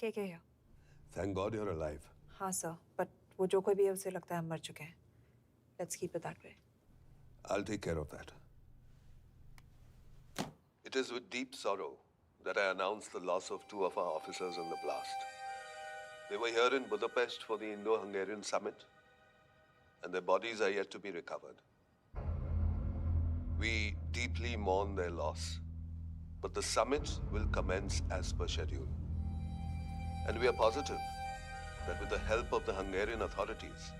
के here. Thank God you're alive. हाँ sir, but वो जो कोई भी है उसे लगता है हम मर चुके हैं. Let's keep it that way. I'll take care of that. It is with deep sorrow that I announce the loss of two of our officers in the blast. They were here in Budapest for the Indo-Hungarian summit, and their bodies are yet to be recovered. We deeply mourn their loss, but the summit will commence as per schedule. And we are positive that with the help of the Hungarian authorities,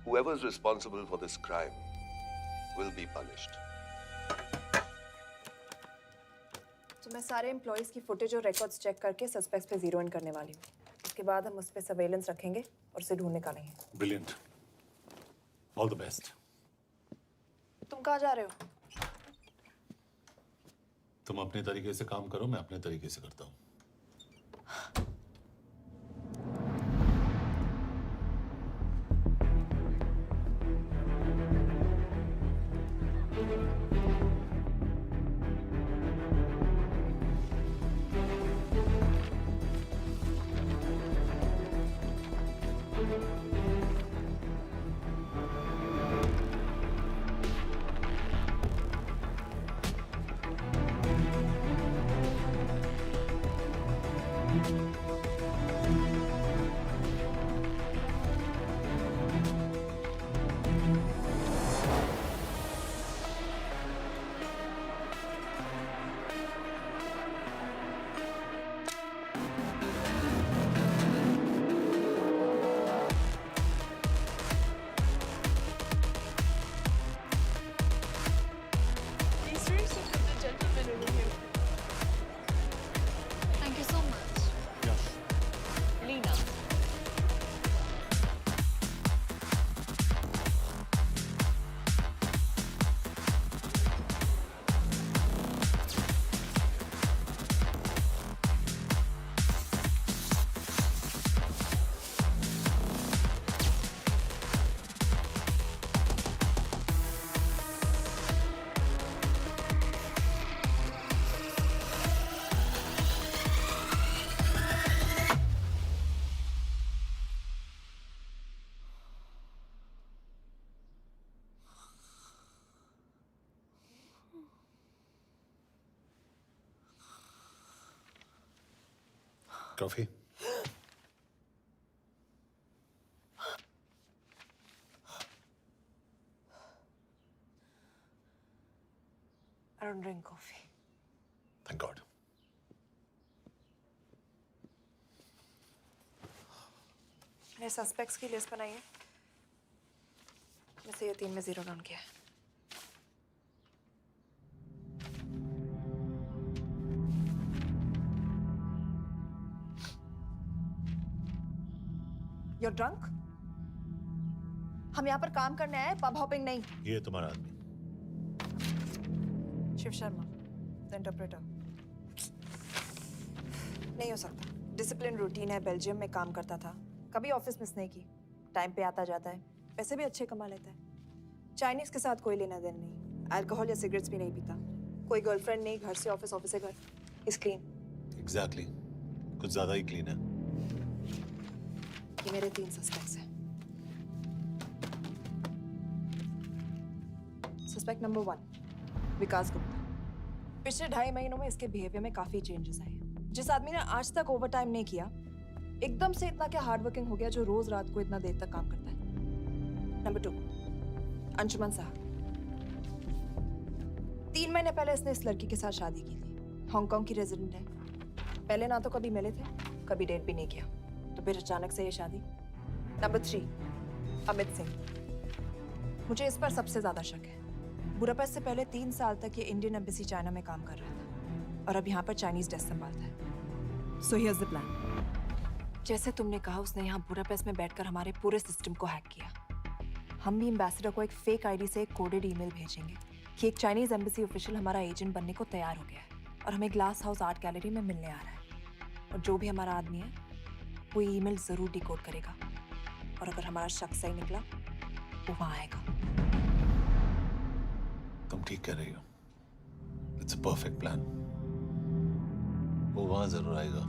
whoever is responsible for this crime will be punished. तो मैं सारे employees की footage और records check करके suspects पे zero in करने वाली हूँ. उसके बाद हम उस पे सर्वेलेंस रखेंगे और उसे ढूंढ निकालेंगे. Brilliant. All the best. तुम कहाँ जा रहे हो? तुम अपने तरीके से काम करो, मैं अपने तरीके से करता हूँ. These drinks are for the gentleman over here. Thank you so much. Yes. Lena. Coffee? I don't drink coffee. Thank God. मैंने सस्पेक्ट्स की लिस्ट बनाई है. मैं से ये 3 में जीरो डाउन किया है. You're drunk? हम यहाँ पर काम करने आए, पब हॉपिंग नहीं. ये तुम्हारा आदमी. Shiv Sharma, the interpreter. नहीं हो सकता. डिसिप्लिन रूटीन है, बेल्जियम में काम करता था, कभी ऑफिस मिस नहीं की, टाइम पे आता जाता है, पैसे भी अच्छे कमा लेता है. चाइनीज के साथ कोई लेना देना नहीं, अल्कोहल या सिगरेट्स भी नहीं पीता, कोई गर्लफ्रेंड नहीं, घर से ऑफिस, ऑफिस से घर. Is clean. Exactly. कुछ ज्यादा ही क्लीन है. ये मेरे 3 सस्पेक्ट्स हैं. सस्पेक्ट नंबर 1, विकास गुप्ता. पिछले 2.5 महीनों में इसके बिहेवियर में काफी चेंजेस आए हैं. जिस आदमी ने आज तक ओवरटाइम नहीं किया, एकदम से इतना क्या हार्ड वर्किंग हो गया जो रोज रात को इतना देर तक काम करता है. नंबर 2, अंशुमन साहब. 3 महीने पहले इसने इस लड़की के साथ शादी की थी. हांगकांग की रेजिडेंट है. पहले ना तो कभी मिले थे, कभी डेट भी नहीं किया, तो फिर अचानक से ये शादी. नंबर 3, अमित सिंह. मुझे इस पर सबसे ज्यादा शक है. बुडापेस्ट से पहले 3 साल तक ये इंडियन एम्बेसी चाइना में काम कर रहा था और अब यहाँ पर चाइनीज डेस्क संभालता है. So here's the plan. जैसे तुमने कहा, उसने यहाँ बुडापेस्ट में बैठकर हमारे पूरे सिस्टम को हैक किया. हम भी एम्बेसडर को एक फेक आईडी से एक कोडेड ईमेल भेजेंगे कि एक चाइनीज एम्बेसी ऑफिशियल हमारा एजेंट बनने को तैयार हो गया है और हमें ग्लास हाउस आर्ट गैलरी में मिलने आ रहा है. और जो भी हमारा आदमी है वो ईमेल जरूर डिकोड करेगा और अगर हमारा शक सही निकला वो वहां आएगा. तुम ठीक कह रही हो. It's a perfect plan. वो वहां जरूर आएगा.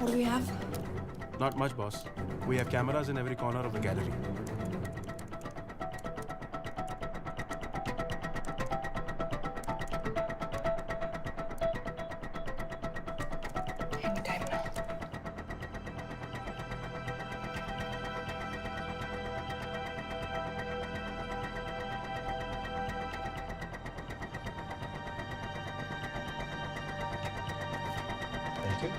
What do we have? Not much, boss. We have cameras in every corner of the gallery. Anytime now. Thank you.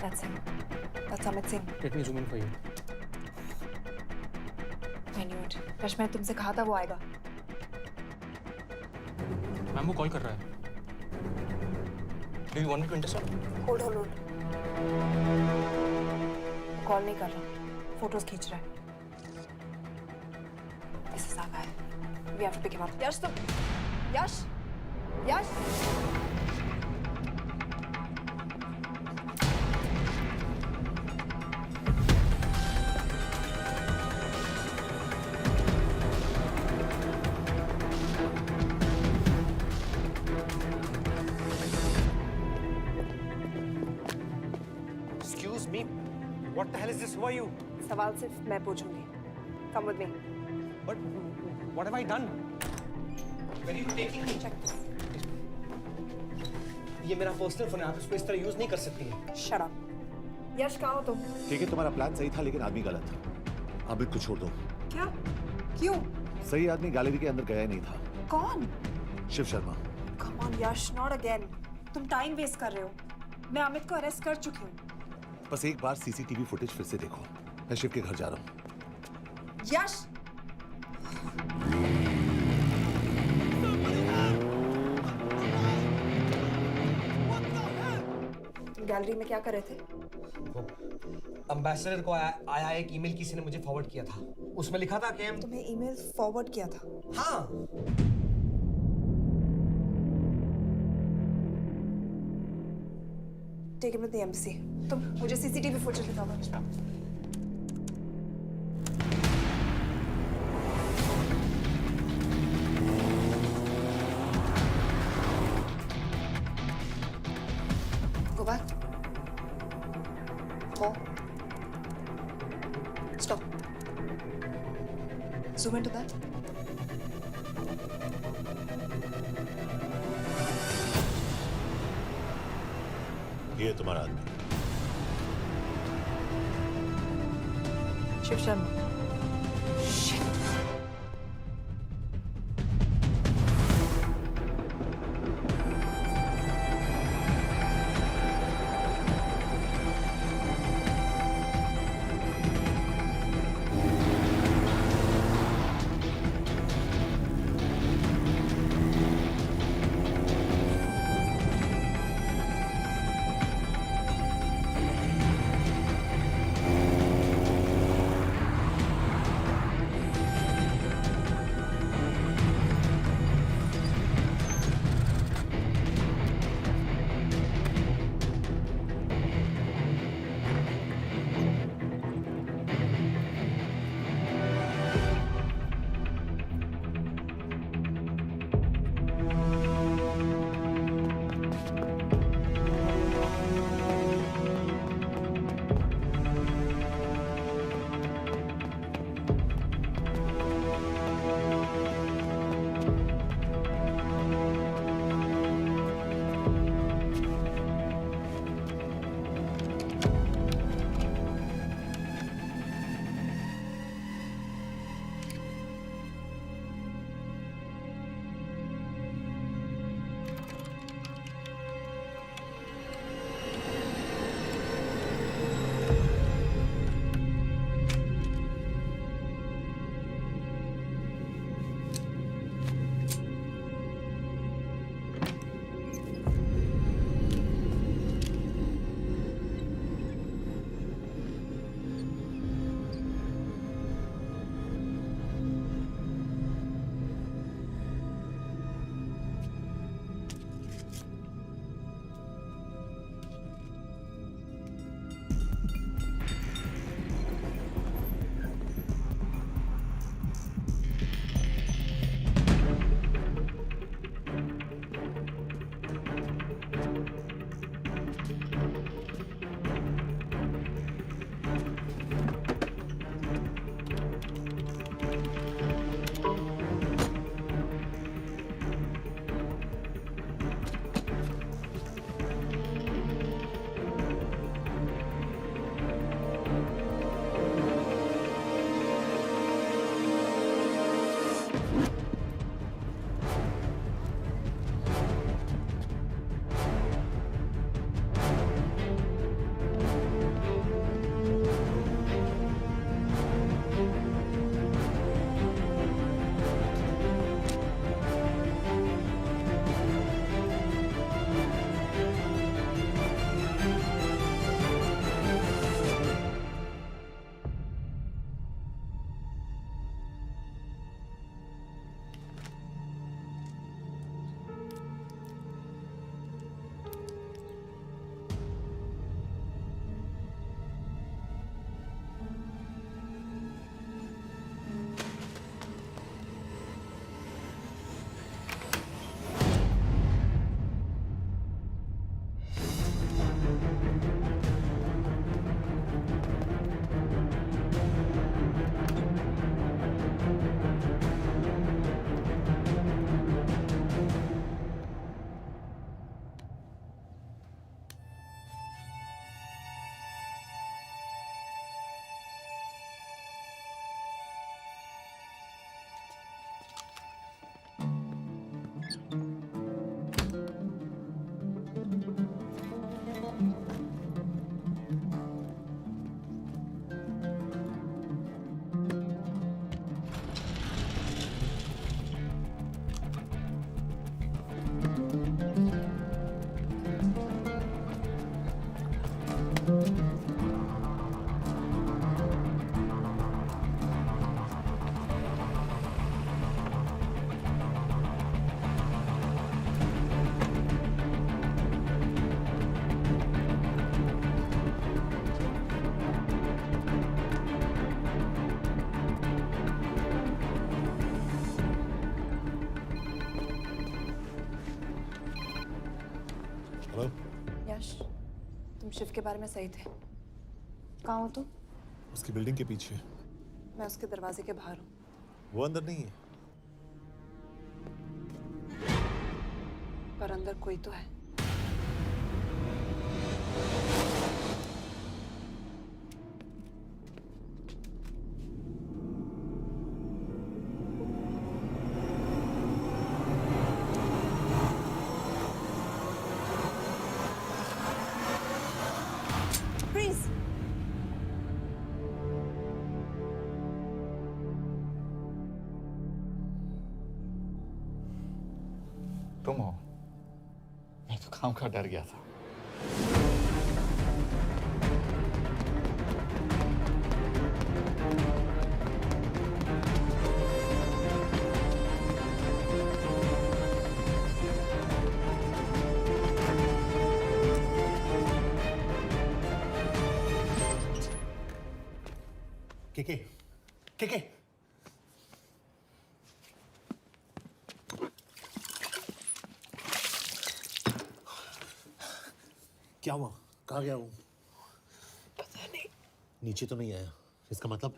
That's him. That's Amit Singh. Let me zoom in for you. I knew it. Rush मैंने तुमसे कहा था वो आएगा. Ma'am वो call कर रहा है. Do you want me to intercept? Hold. Call नहीं कर रहा. फोटोज खींच रहा है. This is our guy. We have to pick him up. यश तुम. यश. Excuse me. What the hell is this? Who are you? सवाल सिर्फ मैं पूछूंगी. Come with me. But what have I done? Where are you taking me? Check this. ये मेरा personal phone है. आप इसको इस तरह यूज नहीं कर सकती हैं. Shut up. यश कहाँ हो तुम? ठीक है, तुम्हारा प्लान सही था लेकिन आदमी गलत था। अमित को छोड़ दो। क्या? क्यों? सही आदमी गैलरी के अंदर गया ही नहीं था। कौन? Shiv Sharma. Come on Yash, not again. तुम टाइम वेस्ट कर रहे हो. मैं अमित को अरेस्ट कर चुकी हूँ. बस एक बार सीसीटीवी फुटेज फिर से देखो। मैं शिव के घर जा रहा हूँ। यश! तुम गैलरी में क्या कर रहे थे? एम्बेसडर को आया एक ईमेल किसी ने मुझे फॉरवर्ड किया था. उसमें लिखा था कि तुम्हें ईमेल फॉरवर्ड किया था. हाँ. Take him to the embassy. तुम मुझे सीसीटीवी फुटेज दिखाओ. Go back. More. Stop. Zoom into that. ये तुम्हारा आदमी। शिव शर्मा. Shit. हेलो। यश, तुम शिव के बारे में सही थे। कहाँ हो तुम? उसकी बिल्डिंग के पीछे। मैं उसके दरवाजे के बाहर हूँ। वो अंदर नहीं है। पर अंदर कोई तो है। Freeze! तुम हो? मैं तो काम का डर गया था। केके, केके। क्या हुआ? कहाँ गया वो? पता नहीं। नीचे तो नहीं आया। इसका मतलब?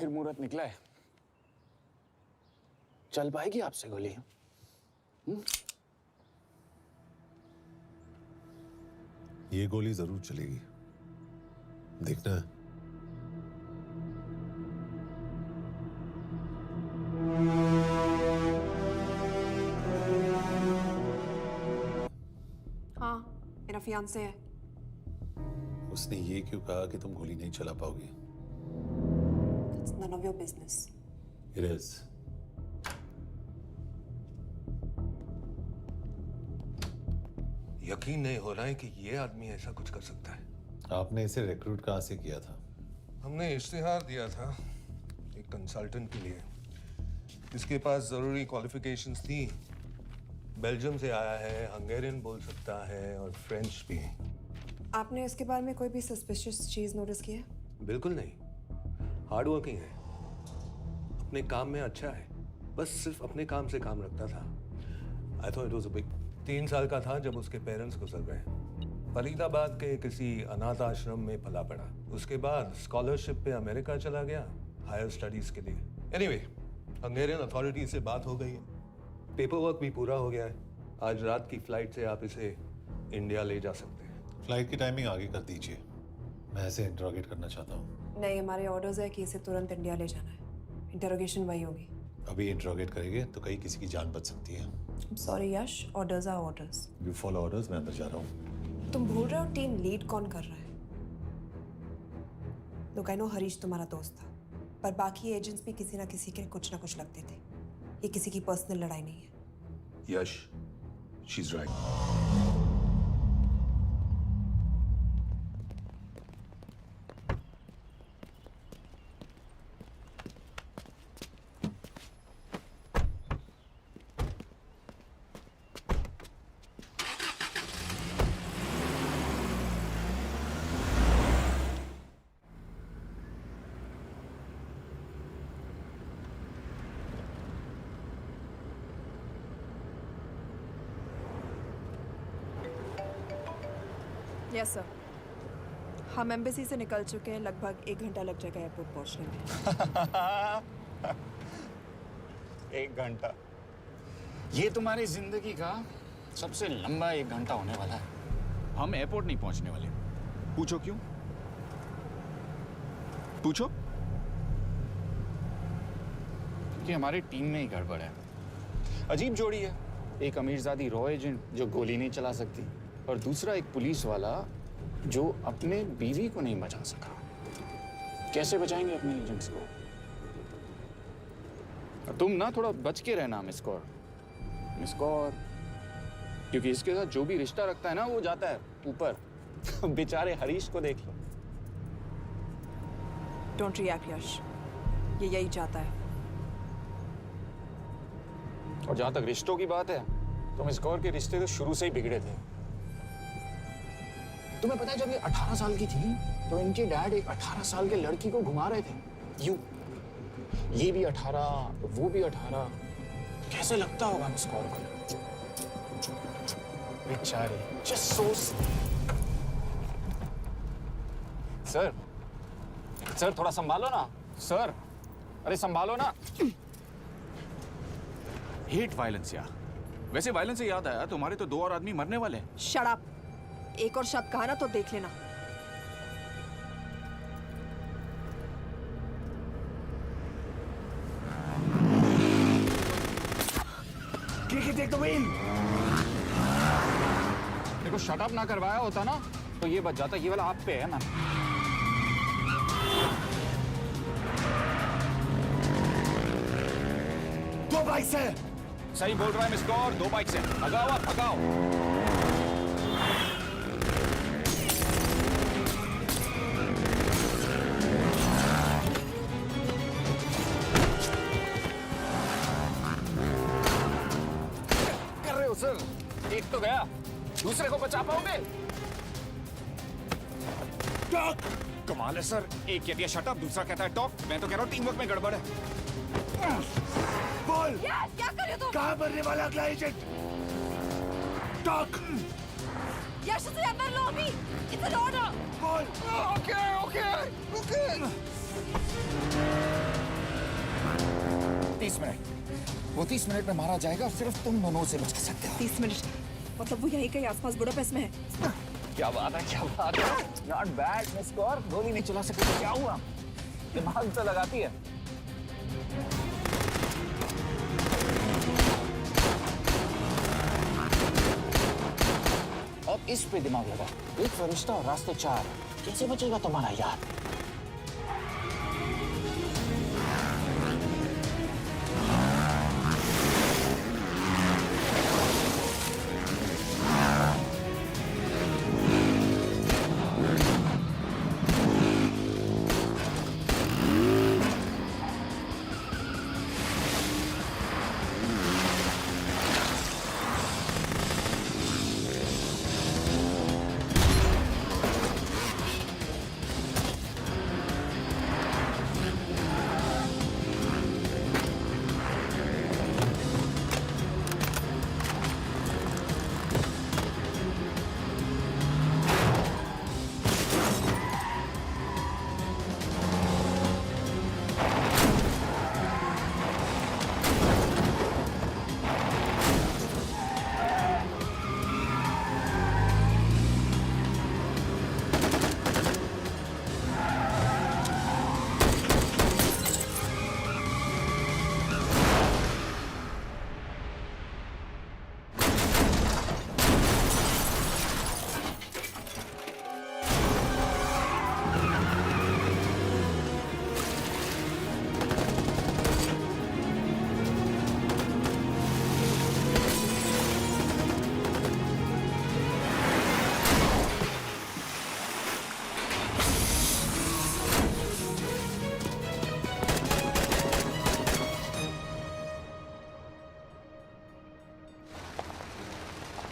आखिर मुहूर्त निकला है। चल पाएगी आपसे गोली? ये गोली जरूर चलेगी, देखना है। हाँ, मेरा फियांसे है। उसने ये क्यों कहा कि तुम गोली नहीं चला पाओगी? It's none of your business. It is. यकीन नहीं हो रहा है कि ये आदमी ऐसा कुछ कर सकता है। आपने इसे रिक्रूट कहाँ से किया था? हमने इश्तिहार दिया था एक कंसल्टेंट के लिए, जिसके पास जरूरी क्वालिफिकेशंस थी। बेल्जियम से आया है, हंगेरियन बोल सकता है और फ्रेंच भी। आपने इसके बारे में कोई भी सस्पिशियस चीज नोटिस की है? बिल्कुल नहीं, हार्ड वर्किंग है, अपने काम में अच्छा है, बस सिर्फ अपने काम से काम रखता था। I thought it was a big. 3 साल का था जब उसके पेरेंट्स गुजर गए। फरीदाबाद के किसी अनाथ आश्रम में पला पड़ा। उसके बाद स्कॉलरशिप पे अमेरिका चला गया हायर स्टडीज के लिए। एनीवे, हंगेरियन अथॉरिटी से बात हो गई है, पेपर वर्क भी पूरा हो गया है। आज रात की फ्लाइट से आप इसे इंडिया ले जा सकते हैं। फ्लाइट की टाइमिंग आगे कर दीजिए, मैं इसे इंट्रोगेट करना चाहता हूँ। नहीं, हमारे ऑर्डर्स है कि इसे तुरंत इंडिया ले जाना है। इंटरोगेशन वही होगी। अभी इंट्रोगेट करेंगे तो कहीं किसी की जान बच सकती है। Sorry Yash, orders are orders. You follow orders, मैं अंदर जा रहा हूँ। तुम भूल रहे हो टीम लीड कौन कर रहा है? लोग आई नो हरीश तुम्हारा दोस्त था, पर बाकी एजेंट्स भी किसी ना किसी के कुछ ना कुछ लगते थे। ये किसी की पर्सनल लड़ाई नहीं है। Yash, she is right. Yes sir, हम एम्बेसी से निकल चुके हैं। लगभग 1 घंटा लग जाएगा एयरपोर्ट पहुंचने में। 1 घंटा? ये तुम्हारी जिंदगी का सबसे लंबा 1 घंटा होने वाला है। हम एयरपोर्ट नहीं पहुंचने वाले। पूछो क्यों? पूछो। कि हमारी टीम में ही गड़बड़ है। अजीब जोड़ी है, एक अमीरजादी रॉ एजेंट जो गोली नहीं चला सकती, और दूसरा एक पुलिस वाला जो अपने बीवी को नहीं बचा सका। कैसे बचाएंगे अपने एजेंट्स को? तुम ना थोड़ा बच के रहना मिस कौर, क्योंकि इसके साथ जो भी रिश्ता रखता है ना वो जाता है ऊपर। बेचारे हरीश को देख लो। डोंट रिएक्ट यश, ये यही चाहता है। और जहां तक रिश्तों की बात है, तो मिस कौर के रिश्ते तो शुरू से ही बिगड़े थे। तुम्हें पता है जब ये 18 साल की थी तो इनके डैड एक 18 साल के लड़की को घुमा रहे थे यूं। ये भी 18, वो भी 18। कैसे लगता होगा मिस कौर को? बेचारे, जस्ट सो। सर थोड़ा संभालो ना सर। अरे संभालो ना। हेट वायलेंस यार। वैसे वायलेंस से याद आया, तुम्हारे तो 2 और आदमी मरने वाले हैं। Shut up. एक और शब्द कहा ना तो देख लेना। देखो शट अप ना करवाया होता ना तो ये बच जाता। ये वाला आप पे है ना। दो बाइक से। सही बोल रहा है मिस कौर, 2 बाइक से। भगाओ आप, भगाओ। सर, एक तो गया, दूसरे को बचा पाओगे? टॉक। कमाल है सर, एक कहती है शट अप, दूसरा कहता है टॉक। मैं तो कह रहा हूँ टीम वर्क में गड़बड़ है। बोल, क्या कर रहे हो तुम? कहाँ मरने वाला अगला एजेंट? टॉक। यश से अंदर लो अभी। It's an order. बोल। ओके। 30 मिनट। वो 30 मिनट में मारा जाएगा, सिर्फ तुम दोनों से बच सकते हो। 30 मिनट मतलब वो यहीं कहीं आसपास बुडापेस्ट में है। क्या बात है, क्या बात है। नॉट बैड मिस कौर, गोली नहीं चला सके तो क्या हुआ, दिमाग तो लगाती है। अब इस पे दिमाग लगा। एक फरिश्ता और रास्ते 4, कैसे बचेगा तुम्हारा यार?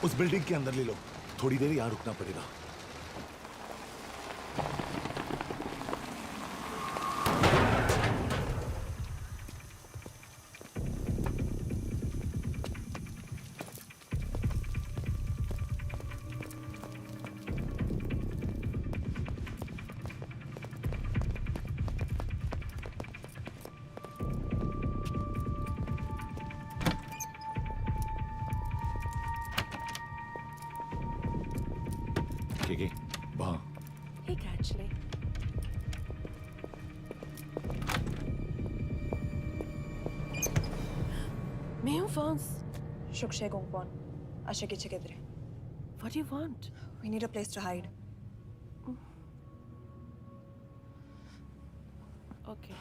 उस बिल्डिंग के अंदर ले लो, थोड़ी देर यहाँ रुकना पड़ेगा। वहाँ Hey, actually. मैं हूँ Vance. Shukshay Gongpon. Asha kiche kidre. What do you want? We need a place to hide. Okay.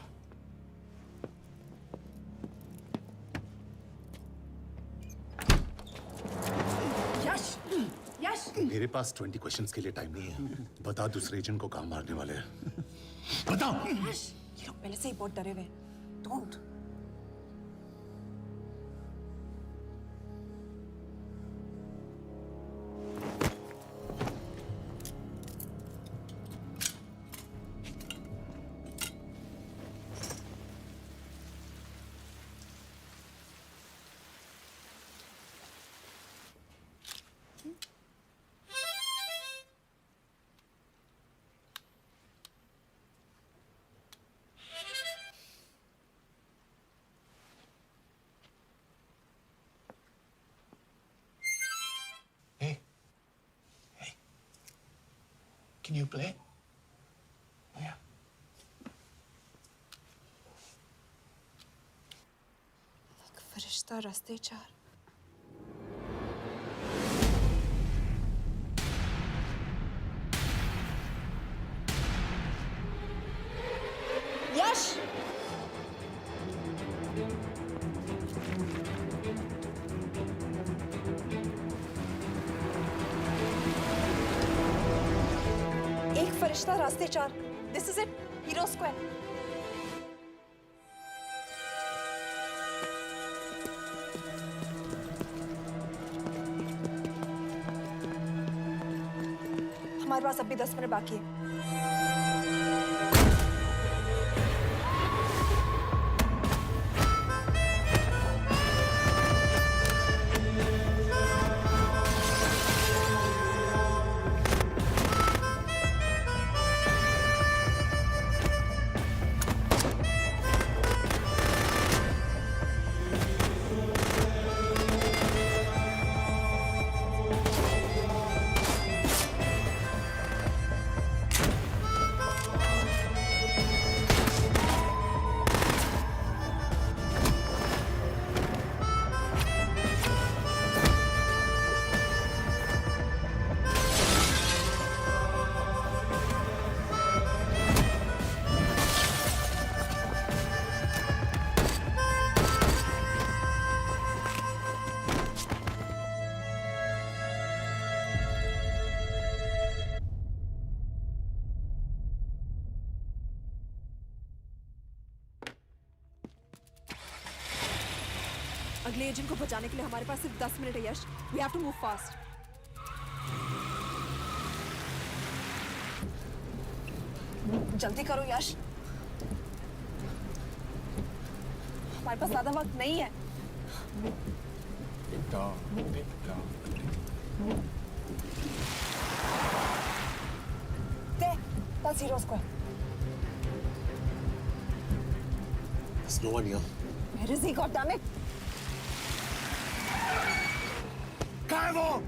Yash! Yash! मेरे पास 20 क्वेश्चंस के लिए टाइम नहीं है। बता दूसरे एजेंट को कहाँ मारने वाले हैं। बता। Yash! ये लोग पहले से ही बहुत डरे हुए हैं। Don't. Can you play? Yeah. फरिश्ता रास्ते 4. Yash! एक फरिश्ता रास्ते 4. This is it. Hero Square. हमारे पास अभी 10 मिनट बाकी है। अगले एजेंट को बचाने के लिए हमारे पास सिर्फ 10 मिनट है Yash. We have to move fast. जल्दी करो यश, हमारे पास ज्यादा वक्त नहीं है। That's Zero Square. There's no one here. Where is he? God damn it! कहाँ है वो?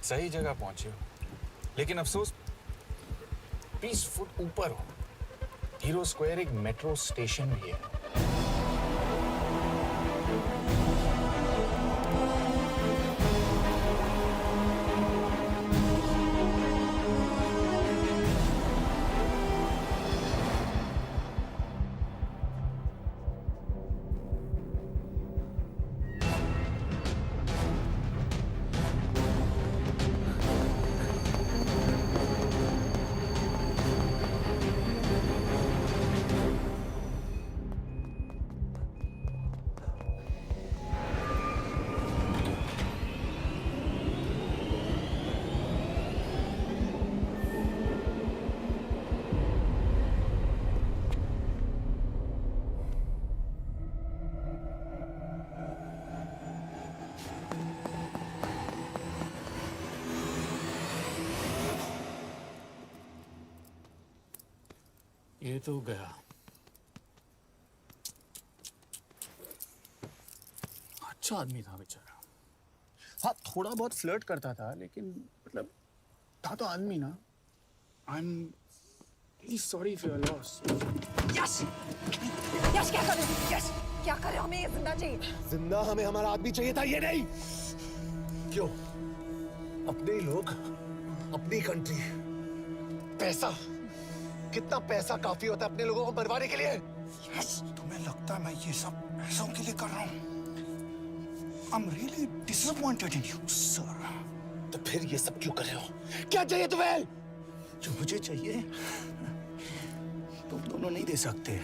सही जगह पहुंचे हो, लेकिन अफसोस 20 फुट ऊपर हो। हीरो स्क्वायर एक मेट्रो स्टेशन भी है। ये तो गया। अच्छा आदमी था बेचारा। हाँ, थोड़ा बहुत फ्लर्ट करता था, लेकिन मतलब था तो आदमी ना। I am really sorry for your loss. Yash! Yash क्या कर रहे हो? यश! क्या कर रहे हो? हमें ये जिंदा चाहिए। जिंदा हमें हमारा आदमी चाहिए था, ये नहीं। क्यों? अपने ही लोग, अपनी कंट्री, पैसा। कितना पैसा काफी होता है अपने लोगों को मरवाने के लिए? यस, तुम्हें लगता है मैं ये सब पैसों के लिए कर रहा हूँ? आई am really disappointed in you sir. तो फिर ये सब क्यों कर रहे हो? क्या चाहिए तुम्हें? जो मुझे चाहिए तुम दोनों नहीं दे सकते।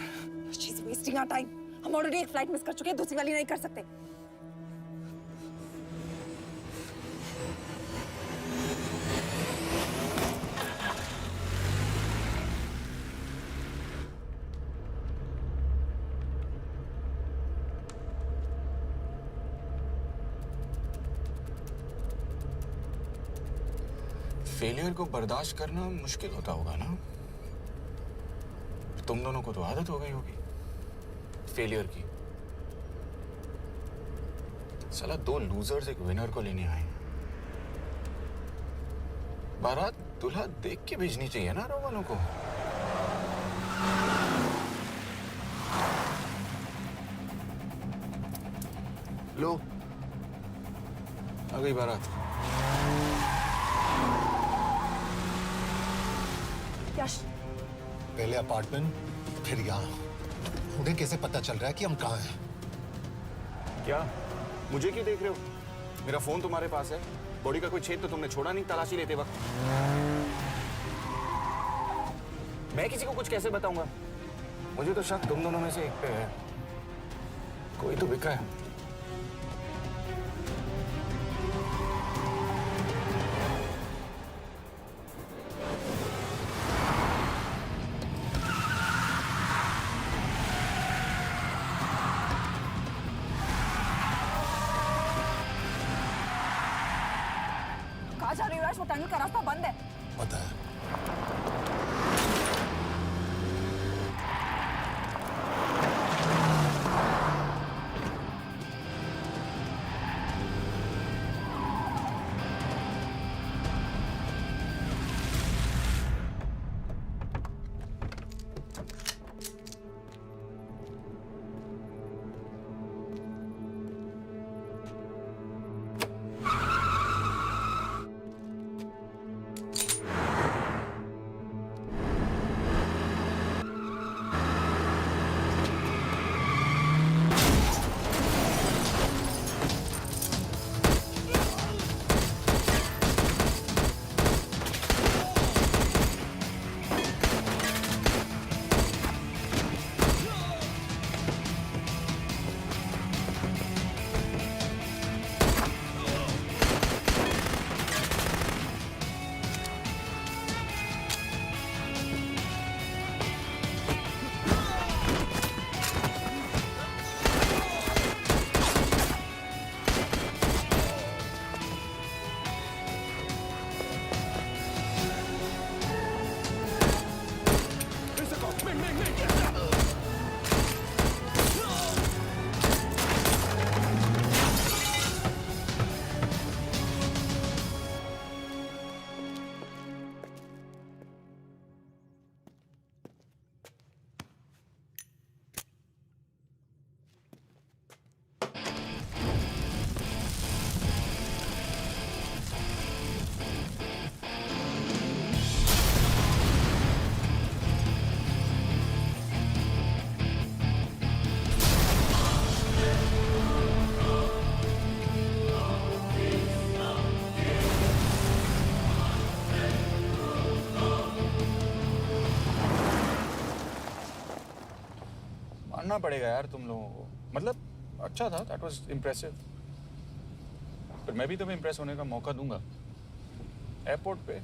She's wasting our time. हम ऑलरेडी एक फ्लाइट मिस कर चुके हैं, दूसरी वाली नहीं कर सकते। फेलियर को बर्दाश्त करना मुश्किल होता होगा ना? तुम दोनों को तो आदत हो गई होगी फेलियर की। साला 2 लूजर्स एक विनर को लेने आए। बारात दूल्हा देख के भेजनी चाहिए ना रो वालों को। लो, आ गई बारात। यश! पहले अपार्टमेंट, फिर यहाँ। उन्हें कैसे पता चल रहा है कि हम कहाँ हैं? क्या? मुझे क्यों देख रहे हो? मेरा फोन तुम्हारे पास है। बॉडी का कोई छेद तो तुमने छोड़ा नहीं तलाशी लेते वक्त। मैं किसी को कुछ कैसे बताऊंगा? मुझे तो शक तुम दोनों में से एक पे है। कोई तो बिका है। कहाँ जा रही हो यश? वो टनल का रास्ता बंद है। पता है। करना पड़ेगा यार तुम लोगों को। मतलब अच्छा था, दैट वाज इम्प्रेसिव। पर मैं भी तुम्हें इम्प्रेस होने का मौका दूंगा एयरपोर्ट पे।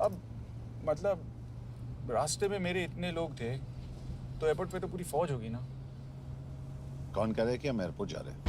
अब मतलब रास्ते में मेरे इतने लोग थे, तो एयरपोर्ट पे तो पूरी फौज होगी ना। कौन कह रहा है कि हम एयरपोर्ट जा रहे हैं?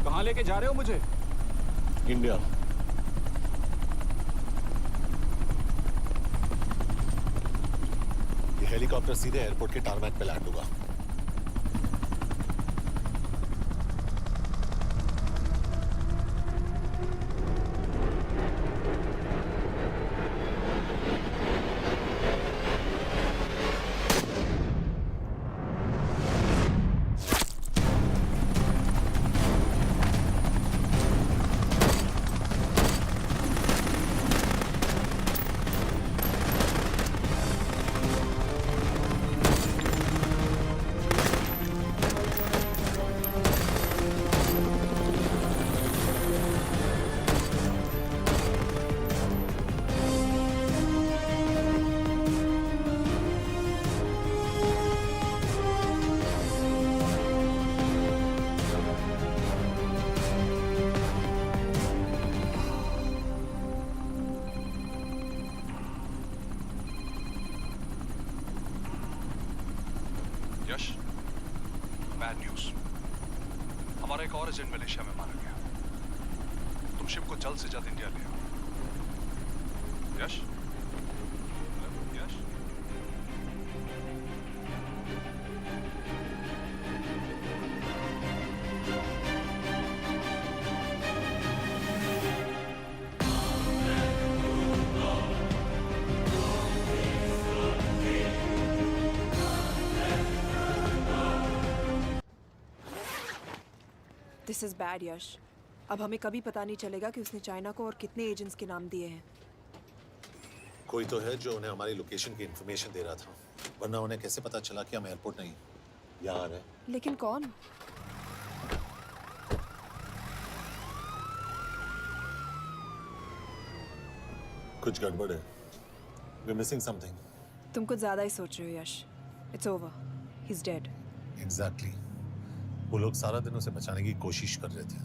कहाँ लेके जा रहे हो मुझे? इंडिया। ये हेलीकॉप्टर सीधे एयरपोर्ट के टारमैक पे लैंड होगा। यश, बैड न्यूज। हमारा एक और एजेंट मलेशिया में मारा गया। तुम शिप को जल्द से जल्द इंडिया ले आओ। यश? यश? दिस इज बैड यश। अब हमें कभी पता नहीं चलेगा कि उसने चाइना को और कितने एजेंट्स के नाम दिए हैं। कोई तो है जो उन्हें हमारी लोकेशन की इंफॉर्मेशन दे रहा था, वरना उन्हें कैसे पता चला कि हम एयरपोर्ट नहीं यहाँ आ रहे हैं? लेकिन कौन? कुछ गड़बड़ है। We're missing something. तुम कुछ ज्यादा ही सोच रहे हो Yash. It's over, he is dead. Exactly. वो लोग सारा दिन उसे बचाने की कोशिश कर रहे थे,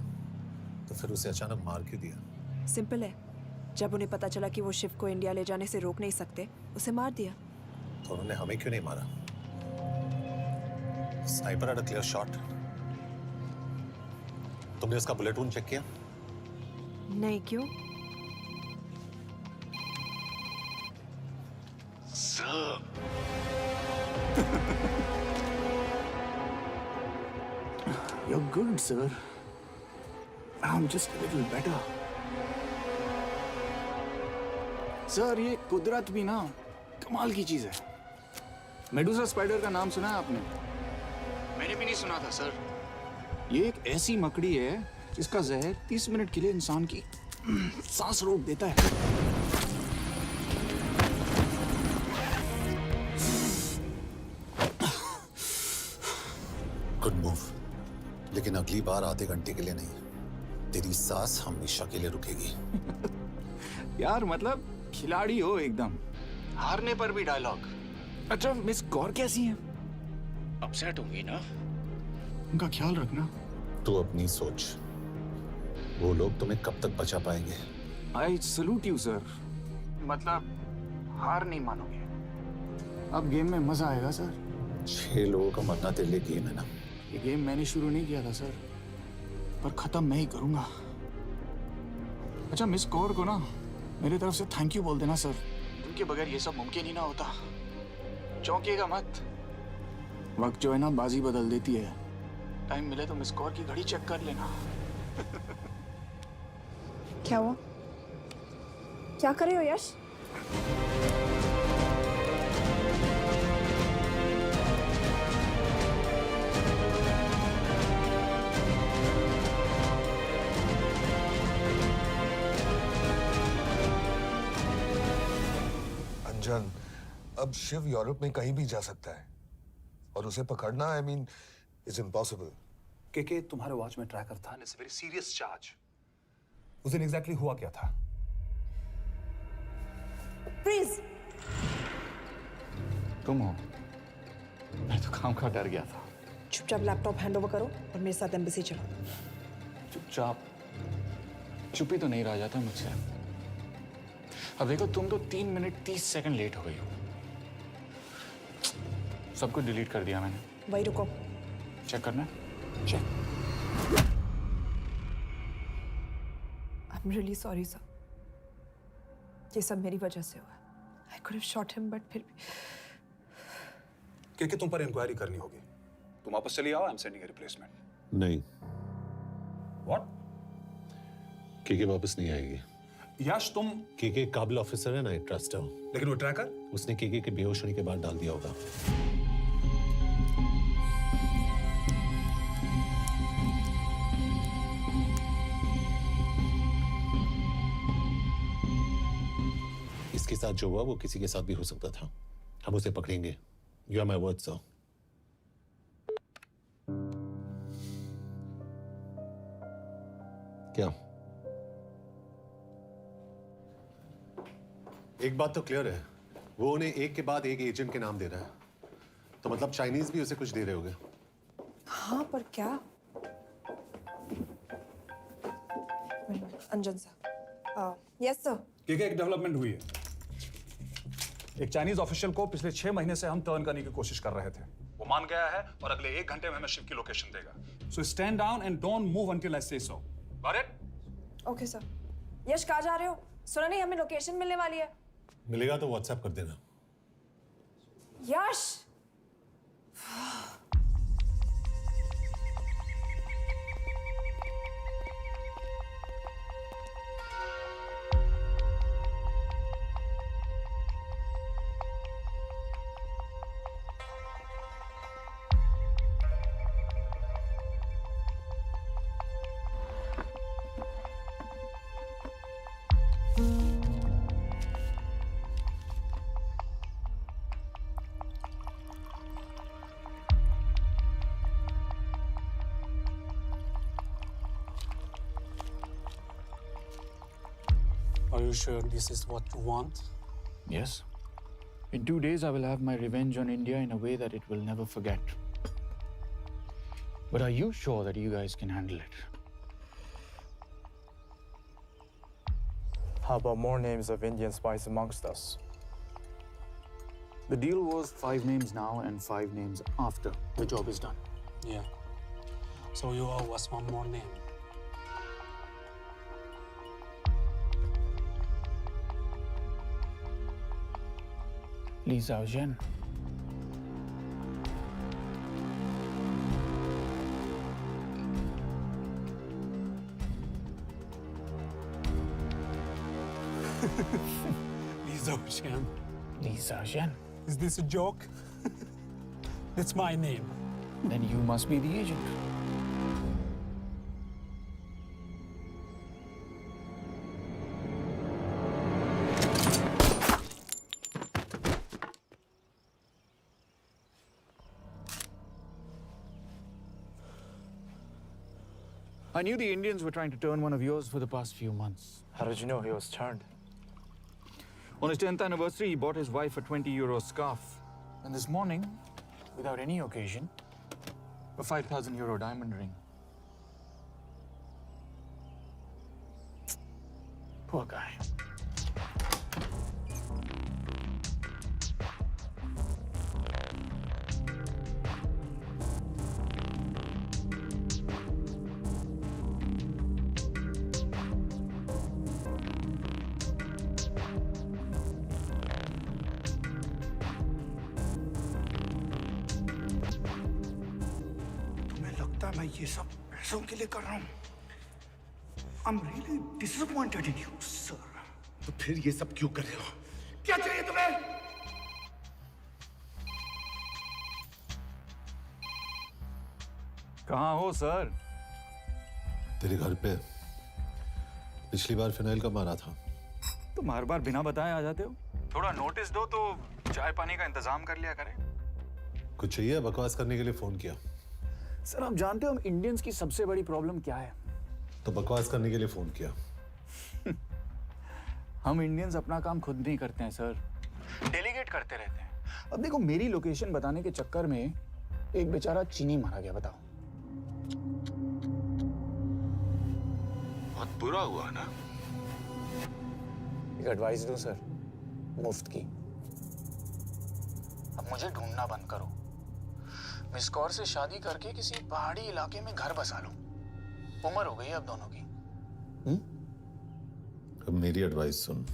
तो फिर उसे अचानक मार क्यों दिया? सिंपल है, जब उन्हें पता चला कि वो शिव को इंडिया ले जाने से रोक नहीं सकते, उसे मार दिया। तो उन्होंने हमें क्यों नहीं मारा? Sniper had a clear shot. तुमने उसका बुलेट वुंड चेक किया? नहीं, क्यों? You're good, sir. I'm just a little better. Sir, ये कुदरत भी ना कमाल की चीज है। मेडुसा स्पाइडर का नाम सुना है आपने? मैंने भी नहीं सुना था सर। ये एक ऐसी मकड़ी है जिसका जहर 30 मिनट के लिए इंसान की सांस रोक देता है। गुड मूव, लेकिन अगली बार आधे घंटे के लिए नहीं, तेरी सांस हमेशा के लिए रुकेगी। यार मतलब खिलाड़ी हो एकदम, हारने पर भी डायलॉग। अच्छा, मिस गौर कैसी हैं? अपसेट होंगी ना? उनका ख्याल रखना। तू अपनी सोच, वो लोग तुम्हें कब तक बचा पाएंगे? I salute you sir. मतलब हार नहीं मानोगे। अब गेम में मजा आएगा सर। 6 लोगों का मरना तेरे लिए गेम है ना? ये गेम मैंने शुरू नहीं किया था सर, पर खत्म मैं ही करूंगा। अच्छा, मिस कौर को ना मेरी तरफ से थैंक यू बोल देना सर। उनके बगैर ये सब मुमकिन ही ना होता। चौंकिएगा मत, वक्त जो है ना बाजी बदल देती है। टाइम मिले तो मिस कौर की घड़ी चेक कर लेना। क्या हुआ? क्या कर रहे हो यश? अंजन, अब शिव यूरोप में कहीं भी जा सकता है और उसे पकड़ना आई मीन इज इम्पॉसिबल। के तुम्हारे वॉच में ट्रैकर था, it's a very serious charge. उस दिन एग्जैक्टली हुआ क्या था? प्लीज। तुम हो? मैं तो काम का डर गया था। चुपचाप लैपटॉप हैंड ओवर करो और मेरे साथ एम्बेसी चलो। चुपचाप? चुप ही तो नहीं रहा जाता मुझसे। अब देखो, तुम तो 3 मिनट 30 सेकंड लेट हो गई हो। सब कुछ डिलीट कर दिया मैंने। वही रुको। चेक करना? Check. I'm really sorry sir। ये सब मेरी वजह से हुआ। I could have shot him but फिर भी। के तुम पर इंक्वायरी करनी होगी। तुम वापस चली आओ, I am sending a replacement. नहीं। व्हाट? के वापस नहीं आएगी। यश तुम के काबिल ऑफिसर है ना, आई ट्रस्ट हूं। लेकिन वो ट्रैकर? उसने के बेहोश होने के बाद डाल दिया होगा। इसके साथ जो हुआ वो किसी के साथ भी हो सकता था। हम उसे पकड़ेंगे। You are my word sir. क्या? एक बात तो क्लियर है, वो उन्हें एक के बाद एक एजेंट के नाम दे रहा है, तो मतलब चाइनीज भी उसे कुछ दे रहे होंगे। हाँ पर क्या? अंजन सर। Yes sir. के एक डेवलपमेंट हुई है। एक चाइनीज ऑफिशियल को पिछले 6 महीने से हम टर्न करने की कोशिश कर रहे थे। वो मान गया है और अगले 1 घंटे में हमें शिव की लोकेशन देगा। So stand down and don't move until I say so. Got it? Okay sir. Yash कहाँ जा रहे हो? सुना नहीं हमें लोकेशन मिलने वाली है। मिलेगा तो व्हाट्सएप कर देना। यश। Are you sure this is what you want? Yes. In 2 days, I will have my revenge on India in a way that it will never forget. But are you sure that you guys can handle it? How about more names of Indian spies amongst us? The deal was 5 names now and 5 names after the job is done. Yeah. So you owe us one more name. Li Xiaozhen. Li Xiaozhen. Li Xiaozhen. Is this a joke? That's my name. Then you must be the agent. I knew the Indians were trying to turn one of yours for the past few months. How did you know he was turned? On his 10th anniversary, he bought his wife a 20-euro scarf. And this morning, without any occasion, a 5,000-euro diamond ring. Poor guy. और मैं ये सब पैसों के लिए कर रहा हूँ। I'm really disappointed in you, sir. तो फिर ये सब क्यों कर रहे हो? क्या चाहिए तुम्हें? कहाँ हो सर? तेरे घर पे पिछली बार फिनाइल कब मारा था? तुम हर बार बिना बताए आ जाते हो। थोड़ा नोटिस दो तो चाय पानी का इंतजाम कर लिया करें। कुछ चाहिए? बकवास करने के लिए फोन किया। सर आप जानते हो हम इंडियंस की सबसे बड़ी प्रॉब्लम क्या है? तो बकवास करने के लिए फोन किया। हम इंडियंस अपना काम खुद नहीं करते हैं सर, डेलीगेट करते रहते हैं। अब देखो मेरी लोकेशन बताने के चक्कर में एक बेचारा चीनी मारा गया, बताओ। बहुत बुरा हुआ ना। एक एडवाइस दो सर, मुफ्त की। अब मुझे ढूंढना बंद करो, मिस कौर से शादी करके किसी पहाड़ी इलाके में घर बसा लो। उम्र हो गई है अब दोनों की। अब मेरी एडवाइस सुन,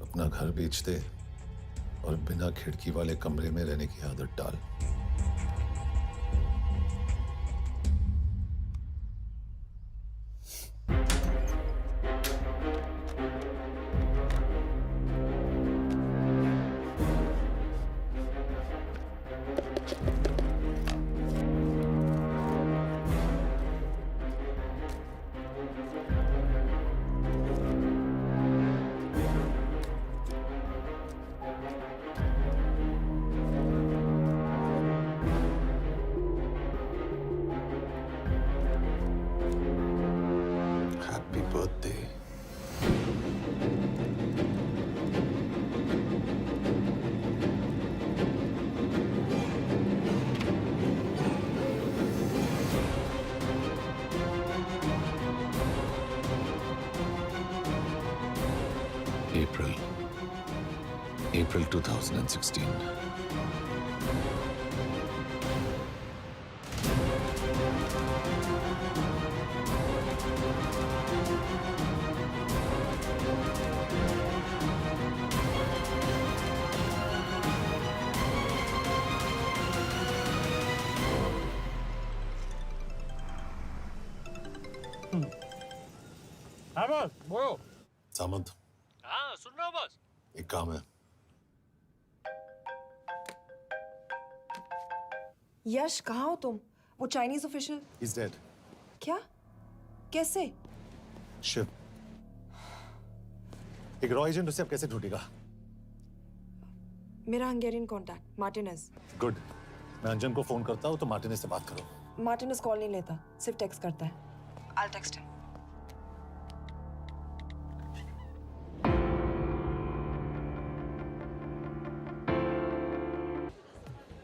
अपना घर बेच दे और बिना खिड़की वाले कमरे में रहने की आदत डाल। Happy birthday. April 2016. हाँ बॉस, बोलो। सामंत, हाँ सुन रहा हूँ बॉस। एक काम है। यश कहाँ हो तुम? वो चाइनीज ऑफिशियल He's dead. क्या? कैसे? शिव, एक रॉ एजेंट उसे अब कैसे ढूंढेगा? मेरा हंगेरियन कॉन्टैक्ट मार्टिनेज। गुड, मैं अंजन को फोन करता हूँ तो मार्टिनेज से बात करो। मार्टिनेज कॉल नहीं लेता, सिर्फ टेक्स्ट करता है। I'll text him.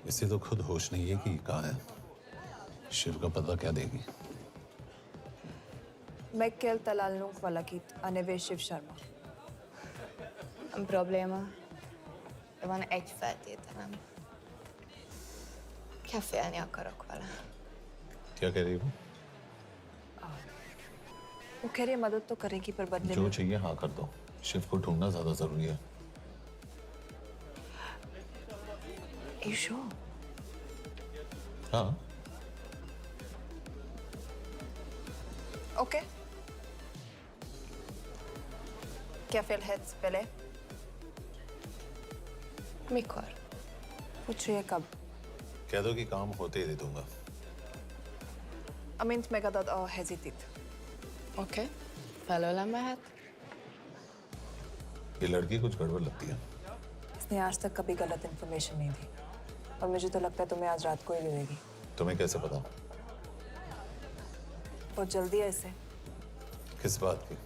इसे तो खुद होश नहीं है कि कहाँ है। शिव का पता क्या देगी? Mekkel találnunk valakit, a neve Shiv Sharma. Probléma. Van egy feltételem. Kefélni akarok vele. क्या कह रही हो? वो कह रही है मदद तो करेगी पर बदले जो में। चाहिए हाँ कर दो। शिव को ढूंढना ज्यादा जरूरी है। You sure? हाँ। Okay. Kefél heads pele? Mikor? पूछ रही है कब? कह दो कि काम होते ही दे दूंगा। Amint megadod a hezitit. Oké. Felőlem mehet? ये लड़की कुछ गड़बड़ लगती है। इसने आज तक कभी गलत इन्फॉर्मेशन नहीं दी और मुझे तो लगता है तुम्हें आज रात को ही ले लेगी। तुम्हें कैसे पता? बहुत जल्दी है इसे। किस बात की?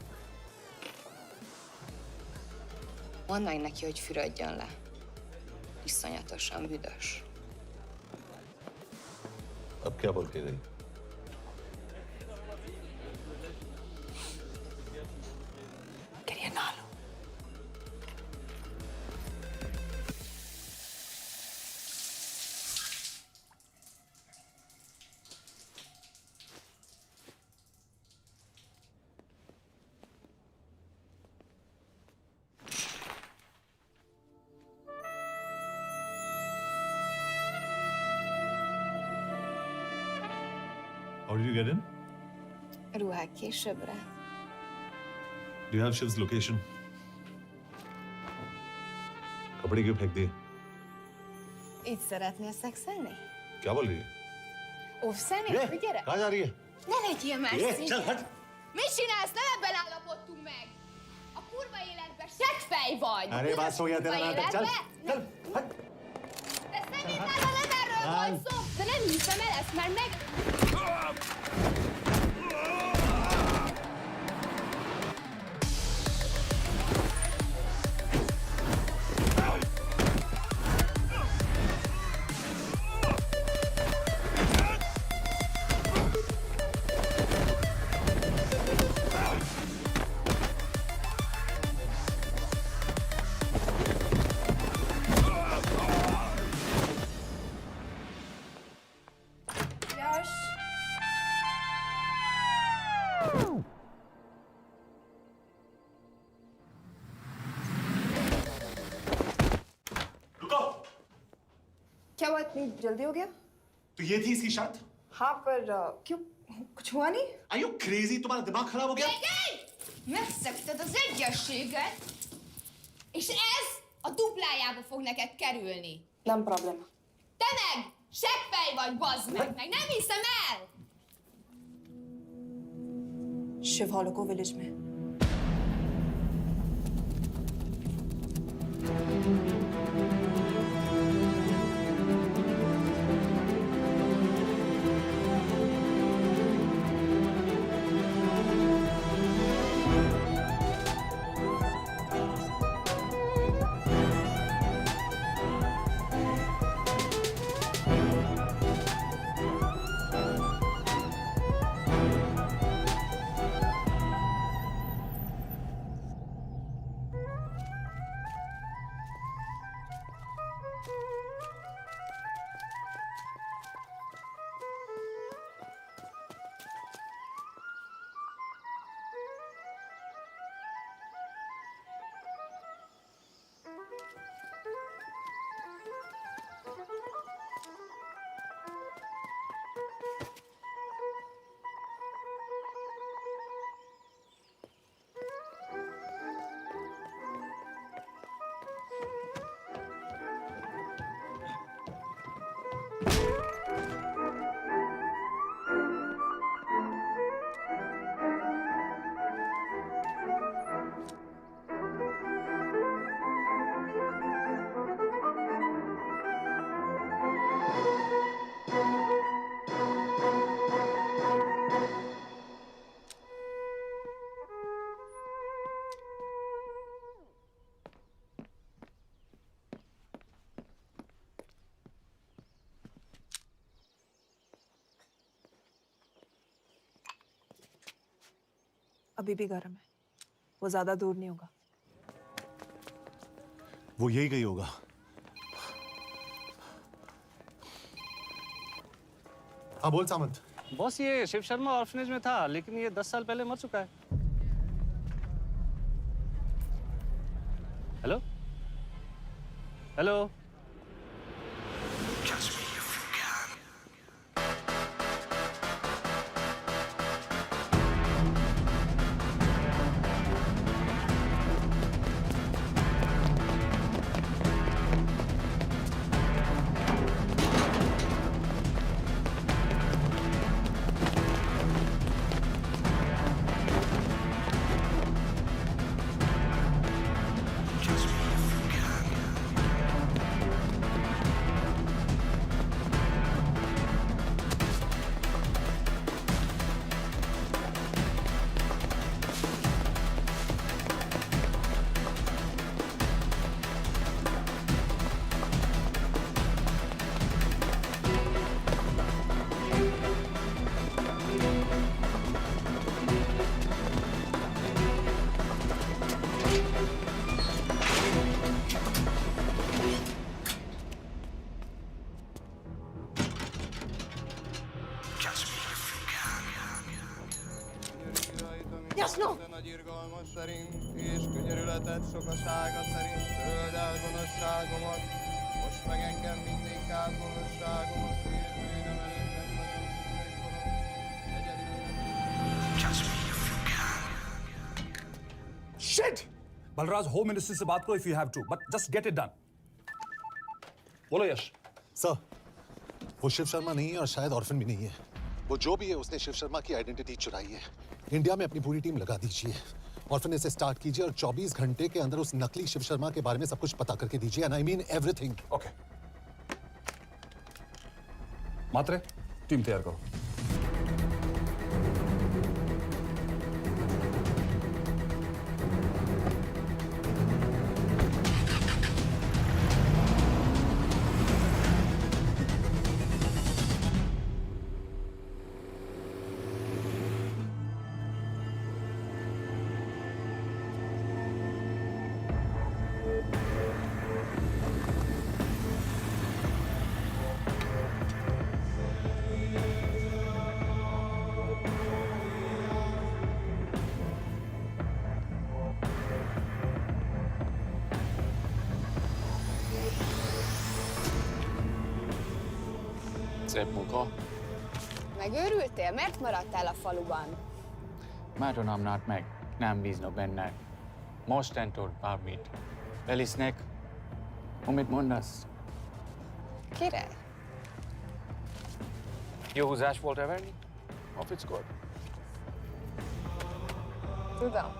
Mondd meg neki, hogy fürödjön le. Iszonyatosan büdös. अब क्या बोल के गई? करिए ना लो। did you get in? Ruhák későbbre. Do you have Shiv's location? कपड़े क्यों फेंक दिए? Itt szeretnél szexelni? क्या बोल रही है? Óvszerni? Gyere! कहाँ जा रही है? Ne legyél már szín! चल हट! Mit csinálsz? Nem ebben állapodtunk meg! A kurva életben seggfej vagy! अरे बात हो गया तेरा नाटक चल चल हट De szerintem nem erről van szó! De nem hiszem el, ezt már meg... यश रुको क्या हुआ, इतनी जल्दी हो गया? तो ये थी इसकी शर्त हाँ, पर क्यों, कुछ हुआ नहीं? Are you crazy? तुम्हारा दिमाग खराब हो गया? Megszegted az egyességet, és ez a duplájába fog neked kerülni. Nem probléma. Te meg seggfej vagy, bazd meg! Nem hiszem el! Shiv हॉलोको विलेज में। अभी भी गर्म है, वो ज्यादा दूर नहीं होगा। वो यही गई होगा। हाँ बोल सामंत। बॉस ये शिव शर्मा ऑर्फनेज में था, लेकिन ये 10 साल पहले मर चुका है। Hello hello Jasno! Nagy irgalmas szerint, és könyörületed sokasága szerint töröld el gonoszságomat, most meg engem mindinkább gonoszságomat, és bűnöm előtted nagyon Shit! Balraj, home minister से बात करो if you have to, but just get it done. बोलो यश। Sir, वो शिव शर्मा नहीं है और शायद orphan भी नहीं है। वो जो भी है उसने शिव शर्मा की आइडेंटिटी चुराई है। इंडिया में अपनी पूरी टीम लगा दीजिए। ऑर्फन से स्टार्ट कीजिए और 24 घंटे के अंदर उस नकली शिव शर्मा के बारे में सब कुछ पता करके दीजिए। And I mean everything. Okay. Matre, team तैयार करो। Szép munka. Megőrültél? Miért maradtál a faluban? Mert nem nárt meg. Nem bíznak benned. Mostantól bármit. Belisznek. Amit mondasz? Király? Jó húzás volt everni? A fickód? Tudom.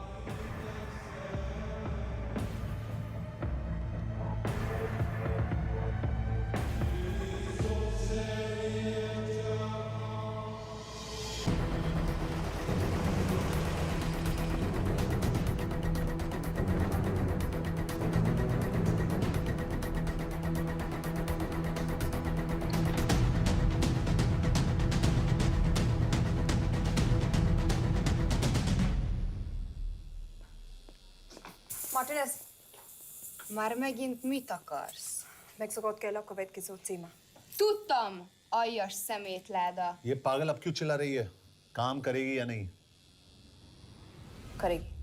Martinez, Már megint mit akarsz? Mexikót kell a következő címe. Tudtam, aljas szemétláda. ये पागल अब क्यों चिल्ला रही है? काम करेगी या नहीं? करेगी।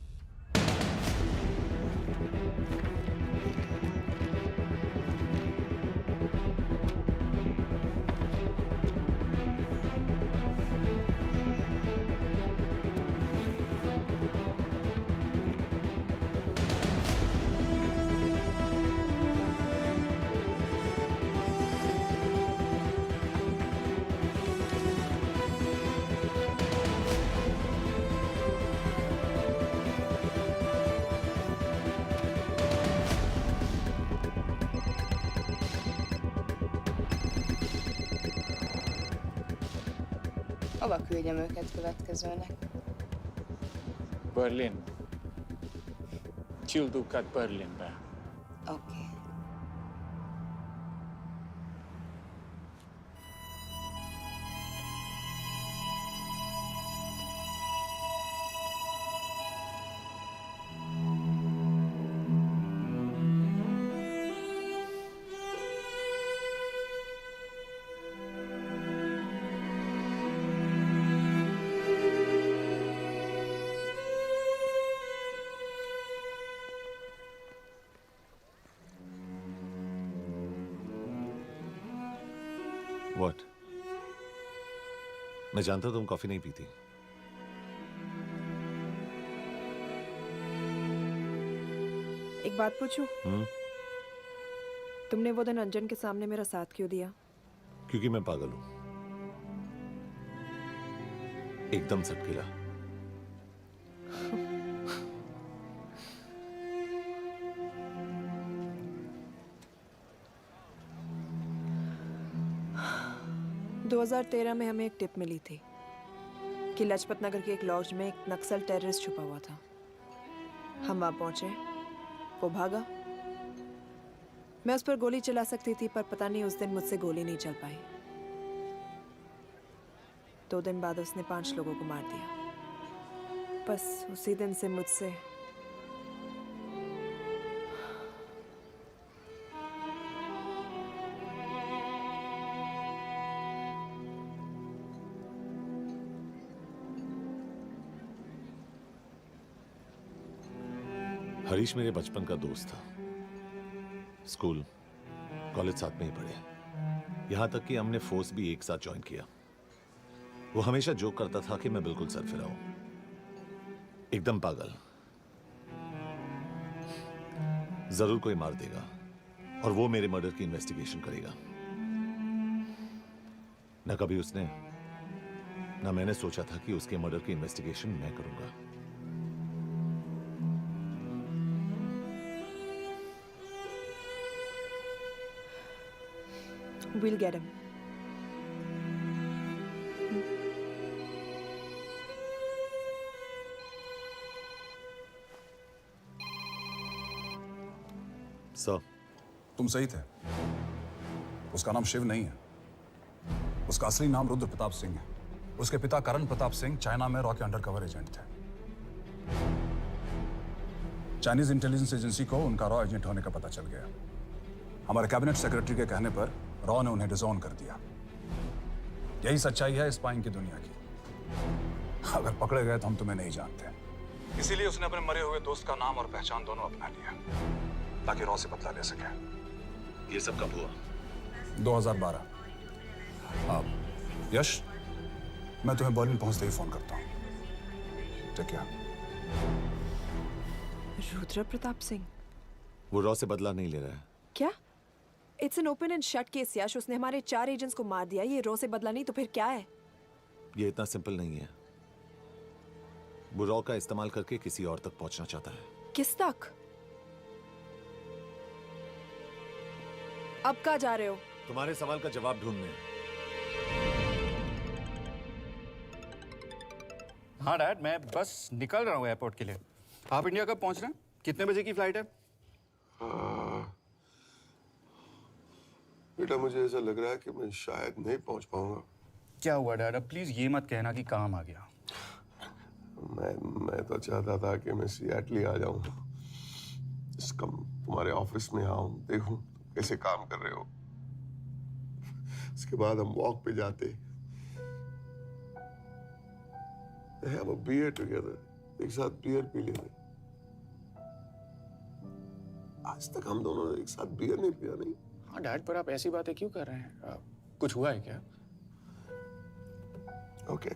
Hova küldjem őket következőnek? Berlin. Küldőket Berlinbe. Oké. What? मैं जानता तुम कॉफी नहीं पीती। एक बात पूछूं? तुमने वो दिन अंजन के सामने मेरा साथ क्यों दिया? क्योंकि मैं पागल हूं, एकदम सटकिला। – 2013 में हमें एक टिप मिली थी कि लाजपत नगर के एक लॉज में एक नक्सल टेररिस्ट छुपा हुआ था। हम वहां पहुंचे, वो भागा। मैं उस पर गोली चला सकती थी, पर पता नहीं उस दिन मुझसे गोली नहीं चल पाई। 2 दिन बाद उसने 5 लोगों को मार दिया। बस उसी दिन से मुझसे हरीश मेरे बचपन का दोस्त था। स्कूल, कॉलेज साथ में ही पढ़े। यहां तक कि हमने फोर्स भी एक साथ ज्वाइन किया। वो हमेशा जोक करता था कि मैं बिल्कुल सरफिरा हूं। एकदम पागल। जरूर कोई मार देगा और वो मेरे मर्डर की इन्वेस्टिगेशन करेगा। न कभी उसने न मैंने सोचा था कि उसके मर्डर की इन्वेस्टिगेशन मैं करूंगा। We'll get him. सर, तुम सही थे। उसका नाम शिव नहीं है। उसका असली नाम रुद्र प्रताप सिंह है। उसके पिता करण प्रताप सिंह चाइना में रॉ के अंडरकवर एजेंट थे। चाइनीज इंटेलिजेंस एजेंसी को उनका रॉ एजेंट होने का पता चल गया। हमारे कैबिनेट सेक्रेटरी के कहने पर रॉ ने उन्हें डिसऑन कर दिया। यही सच्चाई है स्पाइंग की दुनिया की। अगर पकड़े गए तो हम तुम्हें नहीं जानते, इसीलिए उसने अपने मरे हुए दोस्त का नाम और पहचान दोनों अपना लिया ताकि रॉ से बदला ले सके। ये सब कब हुआ? 2012। यश, मैं तुम्हें बर्लिन पहुंचते ही फोन करता हूँ। ठीक है। रुद्र प्रताप सिंह वो रॉ से बदला नहीं ले रहा है। क्या? It's an open and shut case Yash. उसने हमारे 4 एजेंट्स को मार दिया। ये रॉ से बदला नहीं तो फिर क्या है? ये इतना सिंपल नहीं है। वो रॉ का इस्तेमाल करके किसी और तक पहुंचना चाहता है। किस तक? अब कहाँ जा रहे हो? तुम्हारे सवाल का जवाब ढूंढने। हाँ डैड, मैं बस निकल रहा हूँ एयरपोर्ट के लिए। आप इंडिया कब पहुंच रहे हैं? कितने बजे की फ्लाइट है? बेटा, मुझे ऐसा लग रहा है कि मैं शायद नहीं पहुंच पाऊंगा। क्या हुआ डैड? अब प्लीज ये मत कहना कि काम आ गया। मैं तो चाहता था कि मैं सिएटल आ जाऊं, तुम्हारे ऑफिस में आऊं, देखूं कैसे काम कर रहे हो। उसके बाद हम वॉक पे जाते, have a beer together, एक साथ बियर पी लेते। आज तक हम दोनों ने एक साथ बियर नहीं पिया। नहीं। हाँ डैड, पर आप ऐसी बातें क्यों कर रहे हैं? कुछ हुआ है क्या? ओके।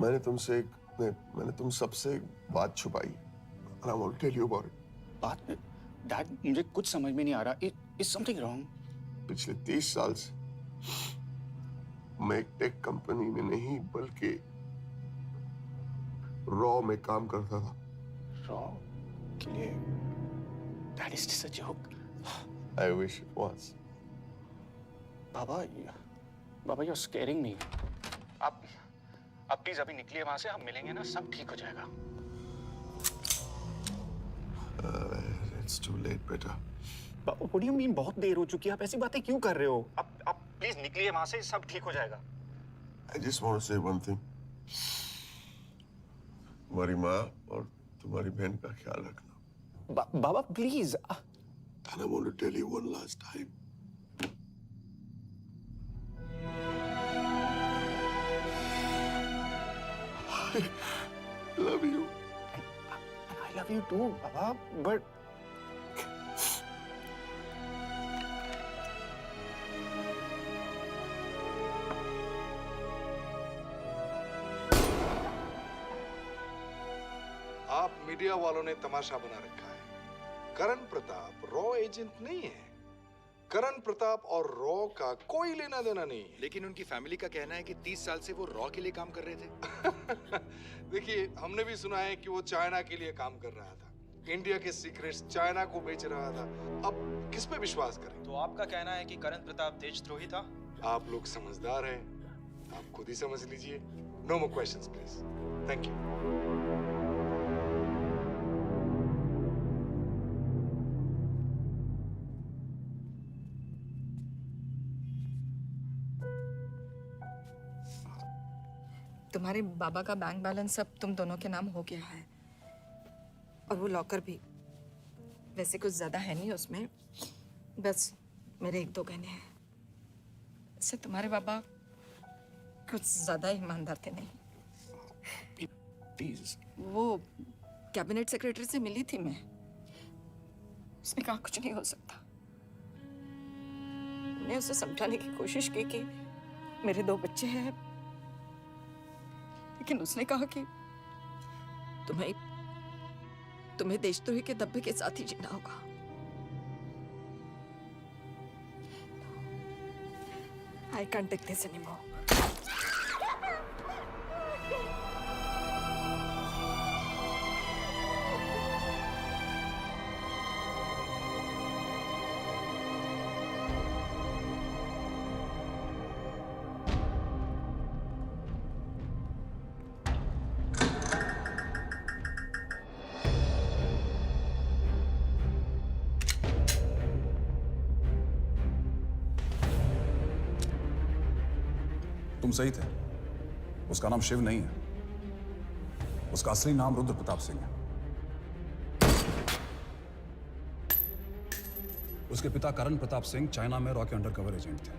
मैंने तुम सबसे एक बात छुपाई। And I want to tell you about it. बात में डैड, मुझे कुछ समझ में नहीं आ रहा। Is something wrong? पिछले 30 साल से मैं एक टेक कंपनी में नहीं बल्कि रॉ में काम करता था। रॉ के लिए? That is just a joke. I wish it was. Baba, you're scaring me. आप प्लीज अभी निकलिए वहां से। हम मिलेंगे ना, सब ठीक हो जाएगा। It's too late, बेटा। What do you mean बहुत देर हो चुकी है? आप ऐसी बातें क्यों कर रहे हो? आप प्लीज निकलिए वहां से, सब ठीक हो जाएगा। I just want to say one thing. तुम्हारी माँ और तुम्हारी बहन का ख्याल रखना। बाबा please. And I want to tell you one last time. I love you. I love you too, Baba, but आप मीडिया वालों ने तमाशा बना रखा है। करण प्रताप रॉ एजेंट नहीं है। करण प्रताप और रॉ का कोई लेना देना नहीं है। लेकिन उनकी फैमिली का कहना है कि 30 साल से वो रॉ के लिए काम कर रहे थे। देखिए, हमने भी सुना है कि वो चाइना के लिए काम कर रहा था। इंडिया के सीक्रेट्स चाइना को बेच रहा था। अब किस पे विश्वास करें? तो आपका कहना है कि करण प्रताप देशद्रोही था? आप लोग समझदार हैं, आप खुद ही समझ लीजिए। No more questions please. Thank you. तुम्हारे बाबा का बैंक बैलेंस अब तुम दोनों के नाम हो गया है, और वो लॉकर भी। वैसे कुछ ज्यादा है नहीं उसमें, बस मेरे 1-2 गहने हैं। इससे तुम्हारे बाबा कुछ ज्यादा ईमानदार थे नहीं। प्लीज। वो कैबिनेट सेक्रेटरी से मिली थी मैं, उसने कहा कुछ नहीं हो सकता। मैंने उसे समझाने की कोशिश की कि मेरे 2 बच्चे हैं, लेकिन उसने कहा कि तुम्हें देशद्रोही के दब्बे के साथ ही जीना होगा। I can't take this anymore. तुम सही थे। उसका नाम शिव नहीं है, उसका असली नाम रुद्र प्रताप सिंह है। उसके पिता करण प्रताप सिंह चाइना में रॉ के अंडरकवर एजेंट थे।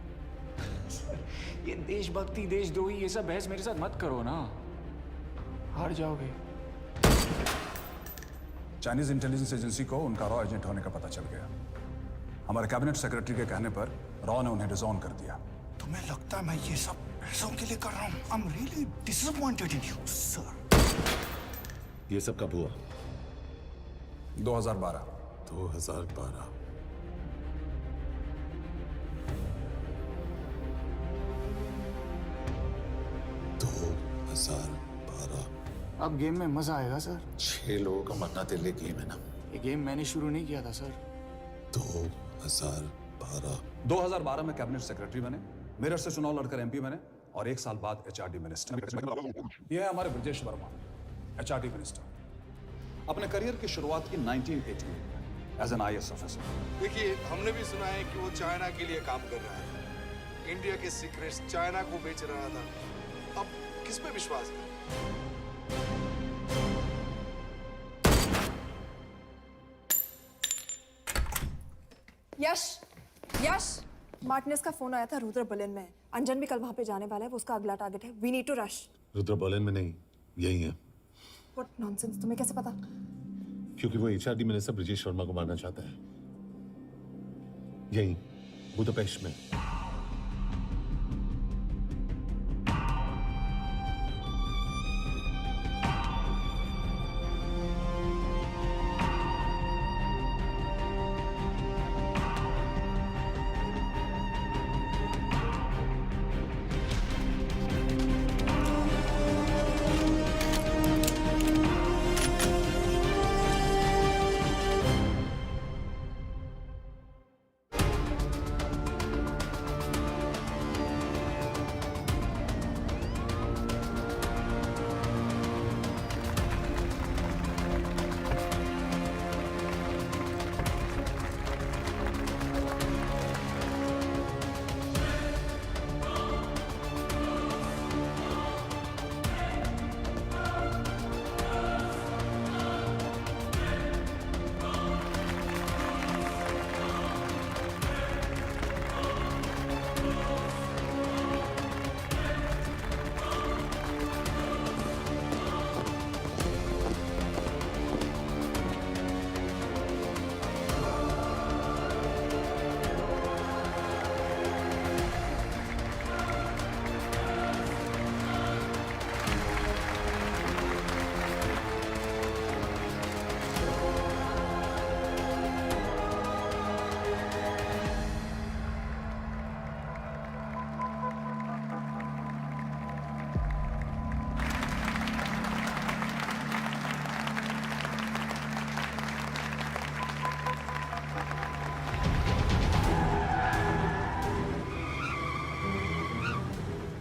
ये देशभक्ति देशद्रोही ये सब बहस मेरे साथ मत करो ना, हार जाओगे। चाइनीज इंटेलिजेंस एजेंसी को उनका रॉ एजेंट होने का पता चल गया। हमारे कैबिनेट सेक्रेटरी के कहने पर रॉ ने उन्हें डिसऑन कर दिया। तुम्हें लगता है मैं ये सब पैसों के लिए कर रहा हूँ? I'm really disappointed in you, sir. ये सब कब हुआ? 2012। 2012। अब गेम में मजा आएगा सर। 6 लोगों का मरना दिल गेम है ना। ये गेम मैंने शुरू नहीं किया था सर। 2012 में कैबिनेट सेक्रेटरी बने, मेरठ से चुनाव लड़कर एमपी बने और 1 साल बाद एचआरडी मिनिस्टर। यह है हमारे ब्रजेश वर्मा, एचआरडी मिनिस्टर। अपने करियर की शुरुआत की 1980 में एज एन आईएएस ऑफिसर। देखिए, हमने भी सुना है कि वो चाइना के लिए काम कर रहा है, इंडिया के सीक्रेट्स चाइना को बेच रहा था। अब किस पे विश्वास है? यश, मार्टिनेस का फोन आया था, रुद्र बर्लिन में। अंजन भी कल वहां पे जाने वाला है, वो उसका अगला टारगेट है। We need to rush. Rudra Berlin में नहीं, यही है। व्हाट नॉनसेंस, तुम्हें कैसे पता? क्योंकि वो एचआरडी मिनिस्टर ब्रजेश वर्मा को मारना चाहता है, यही बुदापेस्ट में।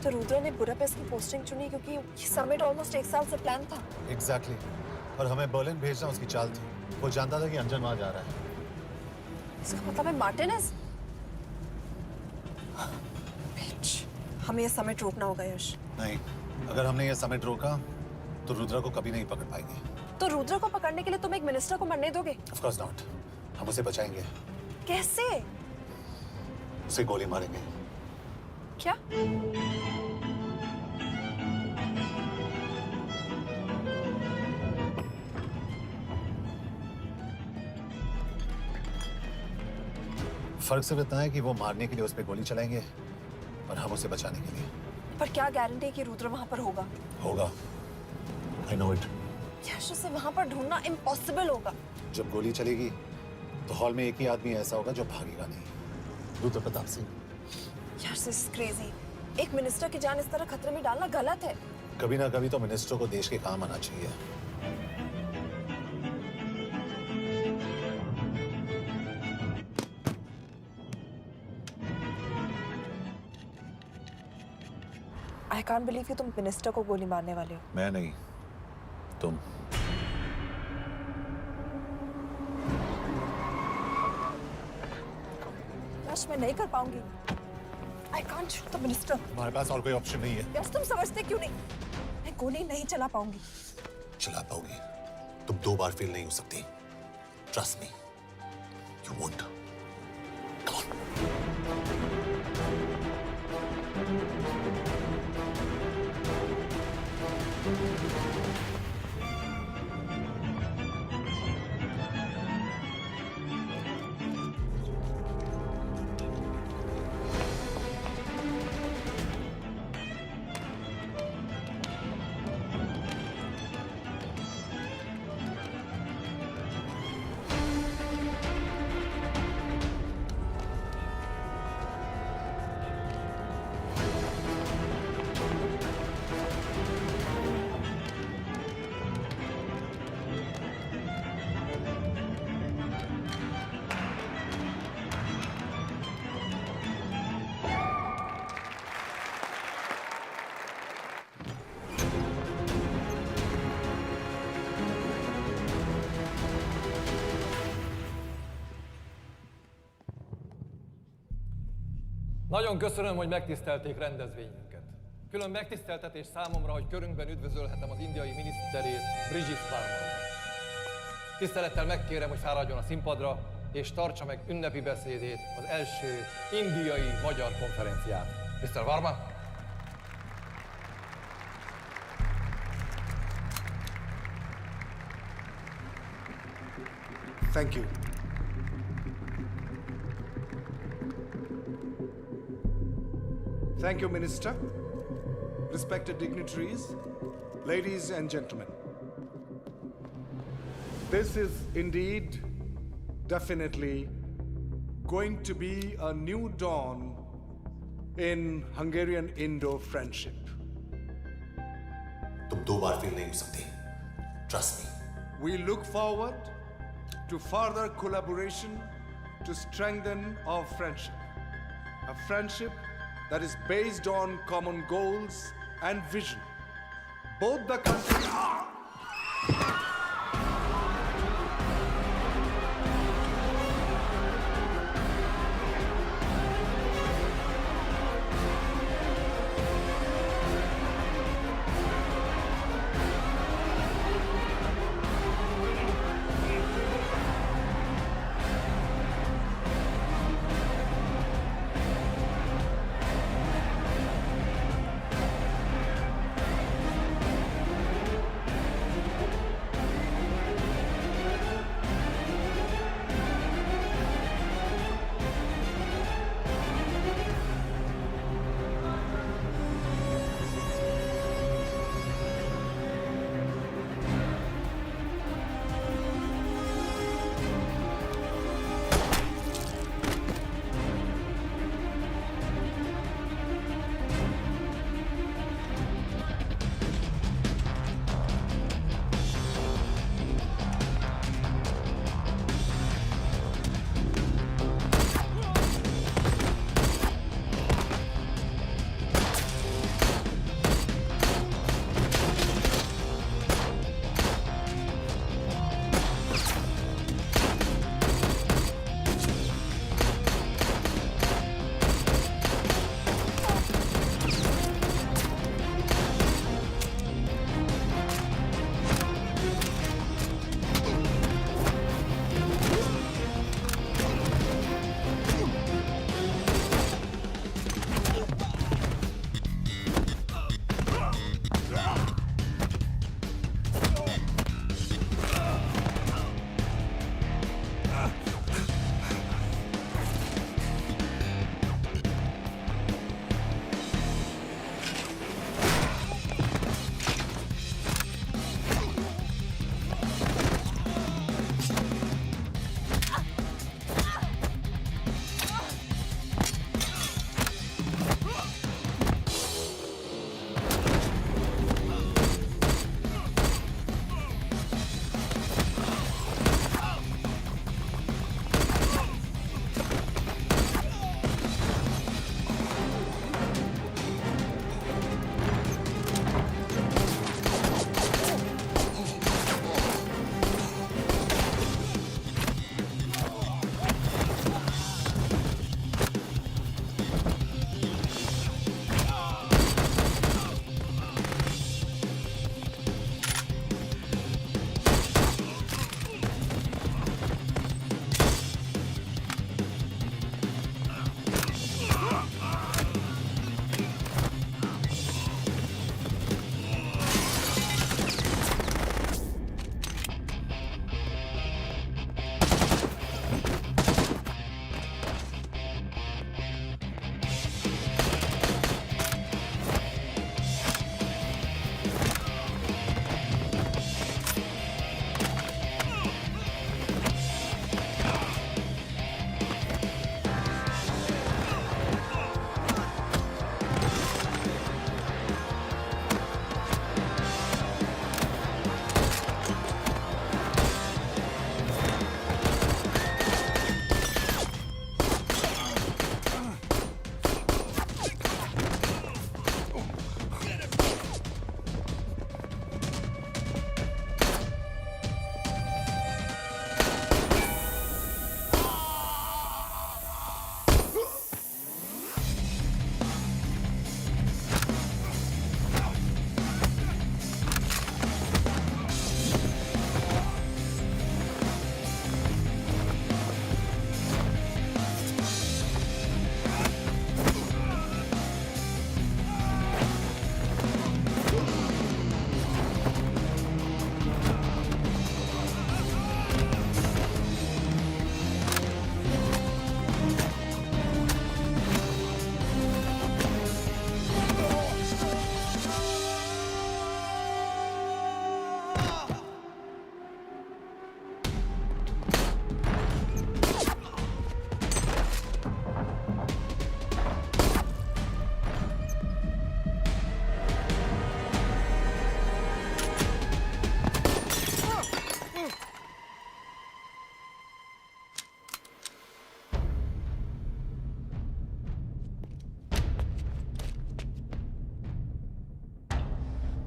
तो रुद्र ने बुडापेस्ट की पोस्टिंग चुनी क्योंकि ये समिट ऑलमोस्ट 1 साल से प्लान था। एग्जैक्टली। और हमें बर्लिन भेजना उसकी चाल थी। वो जानता था कि अंजन वहां जा रहा है। इसका मतलब है मार्टिनेस। हमें ये समिट रोकना होगा यश। नहीं, अगर हमने ये समिट रोका तो रुद्र को कभी नहीं पकड़ पाएंगे। तो रुद्र को पकड़ने के लिए तुम एक मिनिस्टर को मरने दोगे? Of course not. हम उसे बचाएंगे। कैसे? उसे गोली मारेंगे। क्या? फर्क सिर्फ इतना है कि वो मारने के लिए उस पर गोली चलाएंगे और हम उसे बचाने के लिए। पर क्या गारंटी है कि रुद्र वहां पर होगा? होगा। I know it. यश, उसे वहां पर ढूंढना इम्पॉसिबल होगा। जब गोली चलेगी तो हॉल में एक ही आदमी ऐसा होगा जो भागेगा नहीं, रुद्र प्रताप सिंह। यश, दिस इज क्रेजी। एक मिनिस्टर की जान इस तरह खतरे में डालना गलत है। कभी ना कभी तो मिनिस्टर को देश के काम आना चाहिए। आई कांट बिलीव कि तुम मिनिस्टर को गोली मारने वाले हो। मैं नहीं, तुम। यश, मैं नहीं कर पाऊंगी। I can't shoot the minister. हमारे पास और कोई ऑप्शन नहीं है। यश, तुम समझते क्यों नहीं? मैं गोली नहीं चला पाऊंगी। चला पाओगी। तुम 2 बार फेल नहीं हो सकती। Trust me, you won't. Nagyon köszönöm, hogy megtisztelték rendezvényünket. Külön megtiszteltetés számomra, hogy körünkben üdvözölhetem az indiai miniszterét, Brigitte Varma. Tisztelettel megkérem, hogy fáradjon a színpadra, és tartsa meg ünnepi beszédét az első indiai-magyar konferencián. Mr. Varma? Thank you. Thank you, Minister. Respected dignitaries, ladies and gentlemen. This is indeed, definitely, going to be a new dawn in Hungarian-Indo friendship. तुम 2 बार fail नहीं हो सकती। Trust me. We look forward to further collaboration to strengthen our friendship. A friendship that is based on common goals and vision. Both the countries...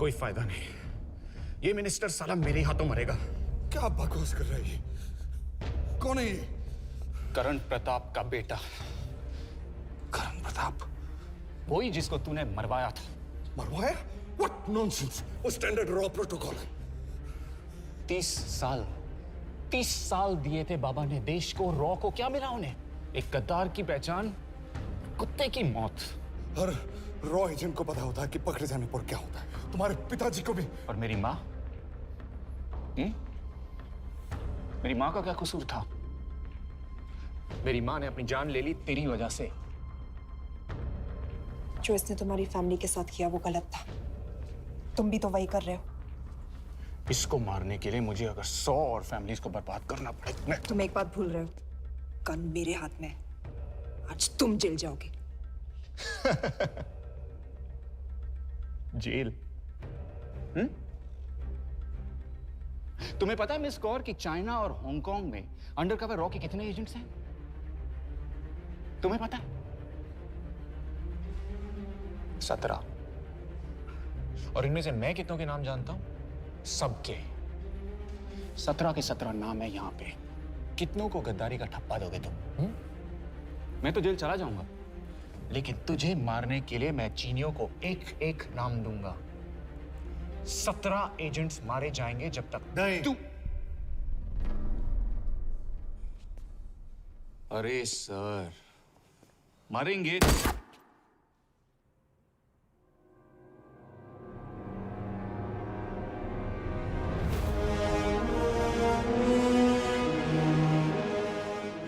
कोई फायदा नहीं। ये minister साला मेरे हाथों मरेगा। क्या बकवास कर रहा है ये? कौन है ये? करण प्रताप का बेटा। करण प्रताप? वही जिसको तूने मरवाया था। मरवाया? What nonsense! वो स्टैंडर्ड रॉ प्रोटोकॉल है। 30 साल दिए थे बाबा ने देश को। रॉ को क्या मिला उन्हें? एक गद्दार की पहचान, कुत्ते की मौत। हर रॉ एजेंट को पता होता है कि पकड़े जाने पर क्या होता है। तुम्हारे पिताजी को भी। और मेरी माँ? मेरी माँ का क्या कसूर था? मेरी माँ ने अपनी जान ले ली तेरी वजह से। जो इसने तुम्हारी फैमिली के साथ किया वो गलत था। तुम भी तो वही कर रहे हो। इसको मारने के लिए मुझे अगर 100 और फैमिलीज को बर्बाद करना पड़े। तुम एक बात भूल रहे हो, गन मेरे हाथ में है। आज तुम जेल जाओगे। जेल? तुम्हें पता है मिस कौर कि चाइना और हांगकांग में अंडरकवर रॉ के कितने एजेंट्स हैं? तुम्हें पता है? 17। और इनमें से मैं कितनों के नाम जानता हूं? सबके। 17 के 17 नाम है यहां पे। कितनों को गद्दारी का ठप्पा दोगे तुम? मैं तो जेल चला जाऊंगा, लेकिन तुझे मारने के लिए मैं चीनियों को एक एक नाम दूंगा। 17 एजेंट्स मारे जाएंगे जब तक नहीं। तू। अरे सर, मारेंगे।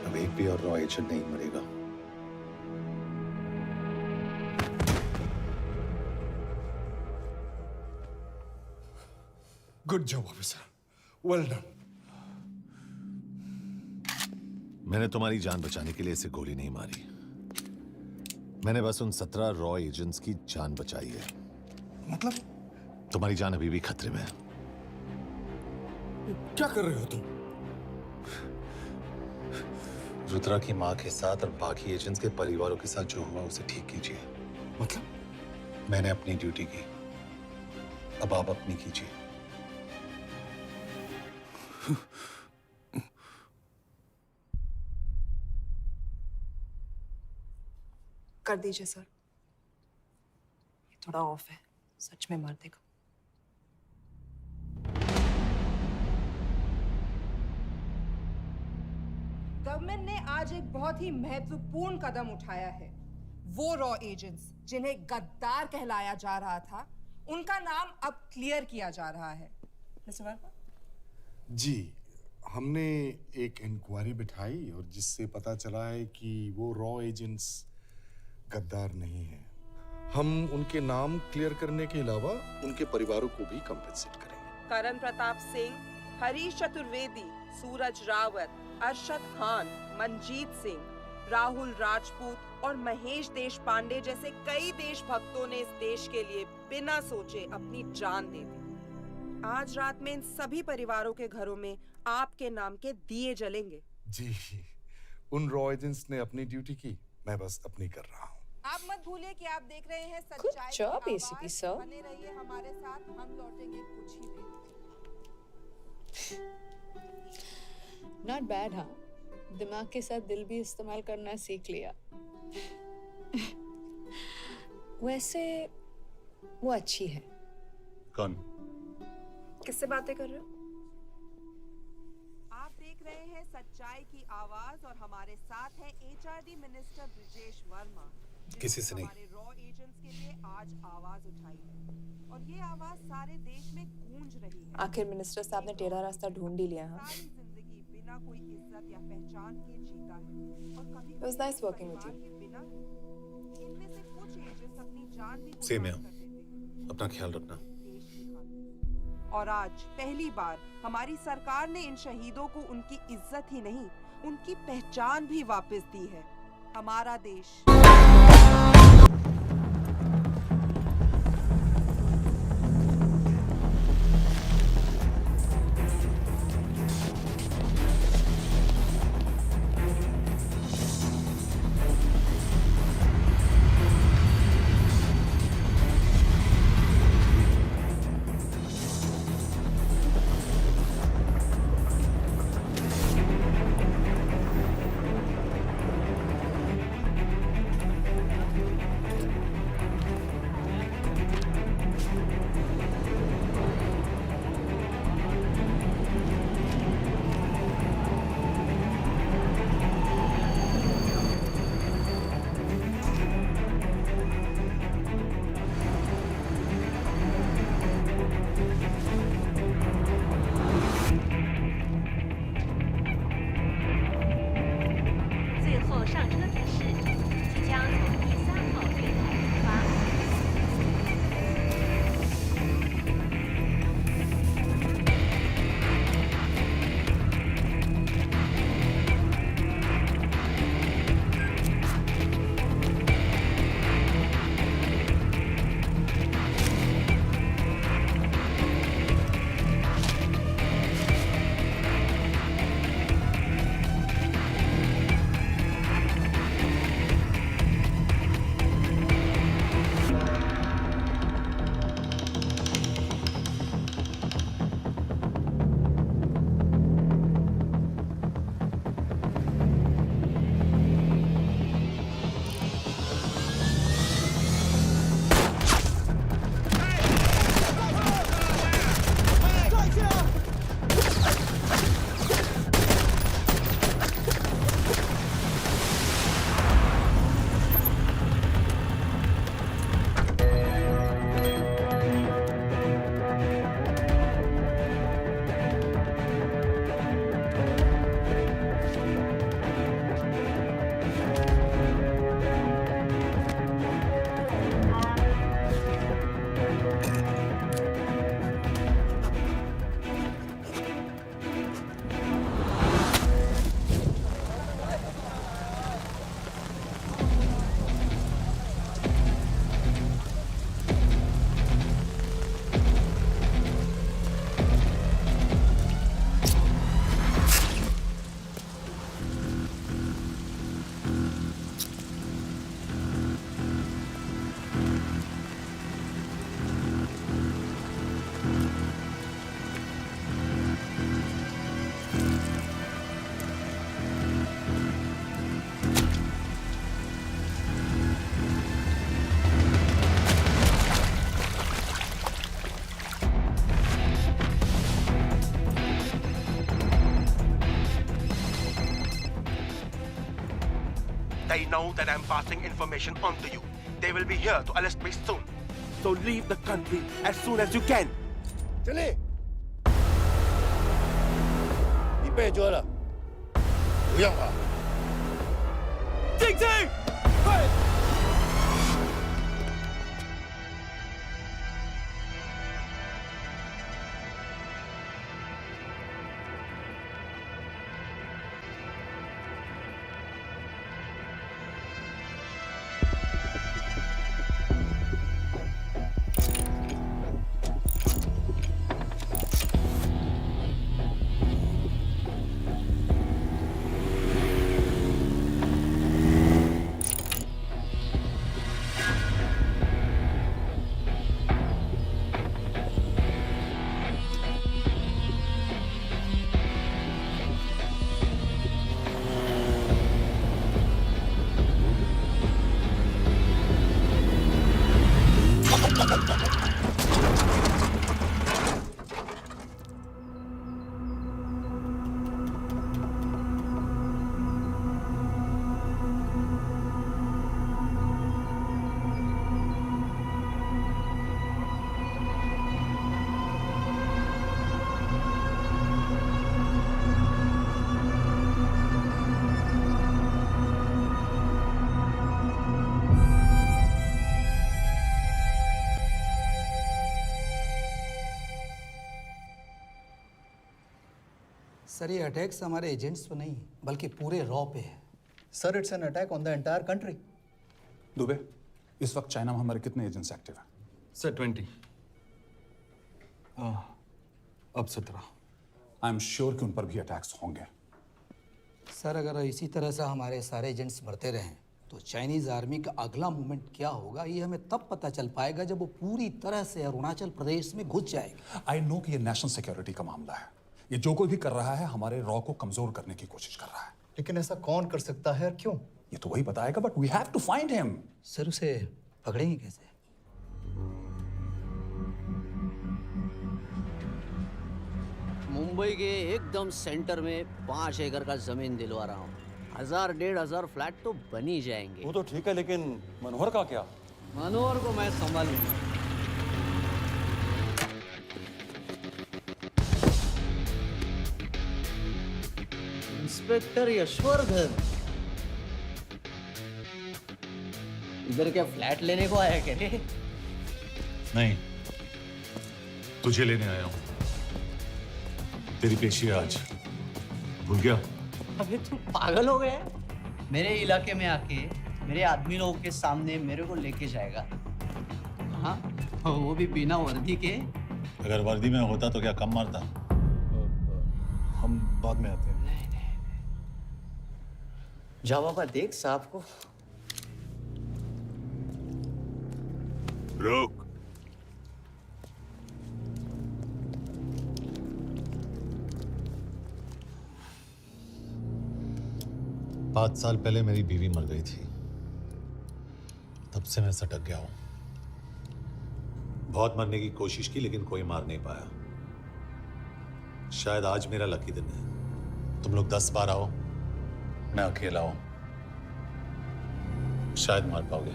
अब एक भी और रॉ एजेंट नहीं मरेगा। Good job officer, well done. मैंने तुम्हारी जान बचाने के लिए इसे गोली नहीं मारी। मैंने बस उन 17 रॉ एजेंट्स की जान बचाई है। मतलब? तुम्हारी जान अभी भी खतरे में है। क्या कर रहे हो तुम? रुद्रा की मां के साथ और बाकी एजेंट्स के परिवारों के साथ जो हुआ उसे ठीक कीजिए। मतलब? मैंने अपनी ड्यूटी की, अब आप अपनी कीजिए। कर दीजिए सर, ये थोड़ा ऑफ है, सच में मार देगा। गवर्नमेंट ने आज एक बहुत ही महत्वपूर्ण कदम उठाया है। वो रॉ एजेंट्स जिन्हें गद्दार कहलाया जा रहा था, उनका नाम अब क्लियर किया जा रहा है। मिस्टर वर्मा? जी, हमने एक इंक्वायरी बिठाई और जिससे पता चला है कि वो रॉ एजेंट्स गद्दार नहीं है। हम उनके नाम क्लियर करने के अलावा उनके परिवारों को भी कंपेंसेट करेंगे। करण प्रताप सिंह, हरीश चतुर्वेदी, सूरज रावत, अरशद खान, मनजीत सिंह, राहुल राजपूत और महेश देश पांडे जैसे कई देशभक्तों ने इस देश के लिए बिना सोचे अपनी जान दे दी। आज रात में इन सभी परिवारों के घरों में आपके नाम के दिए जलेंगे। जी, उन रॉ एजेंट्स ने अपनी ड्यूटी की, मैं बस अपनी कर रहा हूँ। आप मत भूलिए कि आप देख रहे हैं सच्चाई की job, आवाज। ACP sir. बने रहिए हमारे साथ, हम लौटेंगे कुछ ही देर। Not bad. हाँ, दिमाग के साथ दिल भी इस्तेमाल करना सीख लिया। वैसे वो अच्छी है। कौन? किससे बातें कर रहे हो? आप देख रहे हैं सच्चाई की आवाज और हमारे साथ है एचआरडी मिनिस्टर ब्रिजेश वर्मा। किसी से नहीं। हमारे रॉ एजेंट्स के लिए आज आवाज उठाई है और ये आवाज सारे देश में गूंज रही है। आखिर मिनिस्टर साहब ने टेढ़ा रास्ता ढूंढ ही लिया। हाँ, सारी जिंदगी बिना कोई इज्जत या पहचान के जीता है और कभी It was nice working with you. बिना इनमें से कुछ एजेंट्स अपनी जान भी सेम कुर्बान है। कर देते हैं अपना ख्याल रखना। देश की खातिर। और आज पहली बार हमारी सरकार ने इन शहीदों को उनकी इज्जत ही नहीं, उनकी पहचान भी वापस दी है। हमारा देश They know that I'm passing information on to you. They will be here to arrest me soon. So leave the country as soon as you can. चले你被捉了不要跑静静सर ये अटैक्स हमारे एजेंट्स पे नहीं बल्कि पूरे रॉ पे है sir it's an attack on the entire country Dubey इस वक्त चाइना में हमारे कितने एजेंट्स एक्टिव हैं सर 20 अब 17 आई एम श्योर कि उन पर भी अटैक्स होंगे सर अगर इसी तरह से हमारे सारे एजेंट्स बढ़ते रहें तो चाइनीज आर्मी का अगला मूवमेंट क्या होगा ये हमें तब पता चल पाएगा जब वो पूरी तरह से अरुणाचल प्रदेश में घुस जाएगा आई नो कि ये नेशनल सिक्योरिटी का मामला है ये जो कोई भी कर रहा है हमारे रॉ को कमजोर करने की कोशिश कर रहा है लेकिन ऐसा कौन कर सकता है और क्यों ये तो वही बताएगा but we have to find him sir उसे पकड़ेंगे कैसे मुंबई के एकदम सेंटर में 5 एकड़ का जमीन दिलवा रहा हूँ 1000-1500 फ्लैट तो बन ही जाएंगे वो तो ठीक है लेकिन मनोहर का क्या मनोहर को मैं संभालूंगा इंस्पेक्टर यशवर्धन इधर क्या फ्लैट लेने को आया क्या रे? नहीं तुझे लेने आया हूं तेरी पेशी आज भूल गया अबे तुम पागल हो गए मेरे इलाके में आके मेरे आदमी लोगों के सामने मेरे को लेके जाएगा हाँ वो भी बिना वर्दी के अगर वर्दी में होता तो क्या कम मारता हम बाद में आते हैं जाओ बाबा देख साहब को रुक पाँच साल पहले मेरी बीवी मर गई थी तब से मैं सटक गया हूं बहुत मरने की कोशिश की लेकिन कोई मार नहीं पाया शायद आज मेरा लकी दिन है तुम लोग 10 बार आओ मैं अकेला हूं शायद मार पाओगे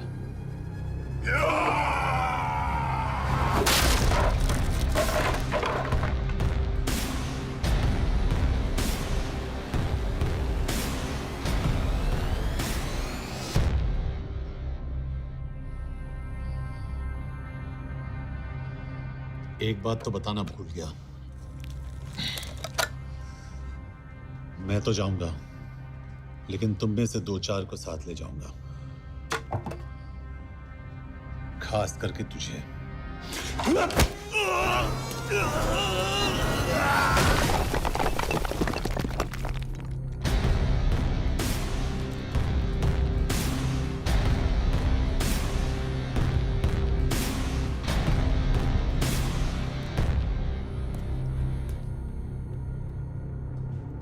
एक बात तो बताना भूल गया मैं तो जाऊंगा लेकिन तुम में से 2-4 को साथ ले जाऊंगा खास करके तुझे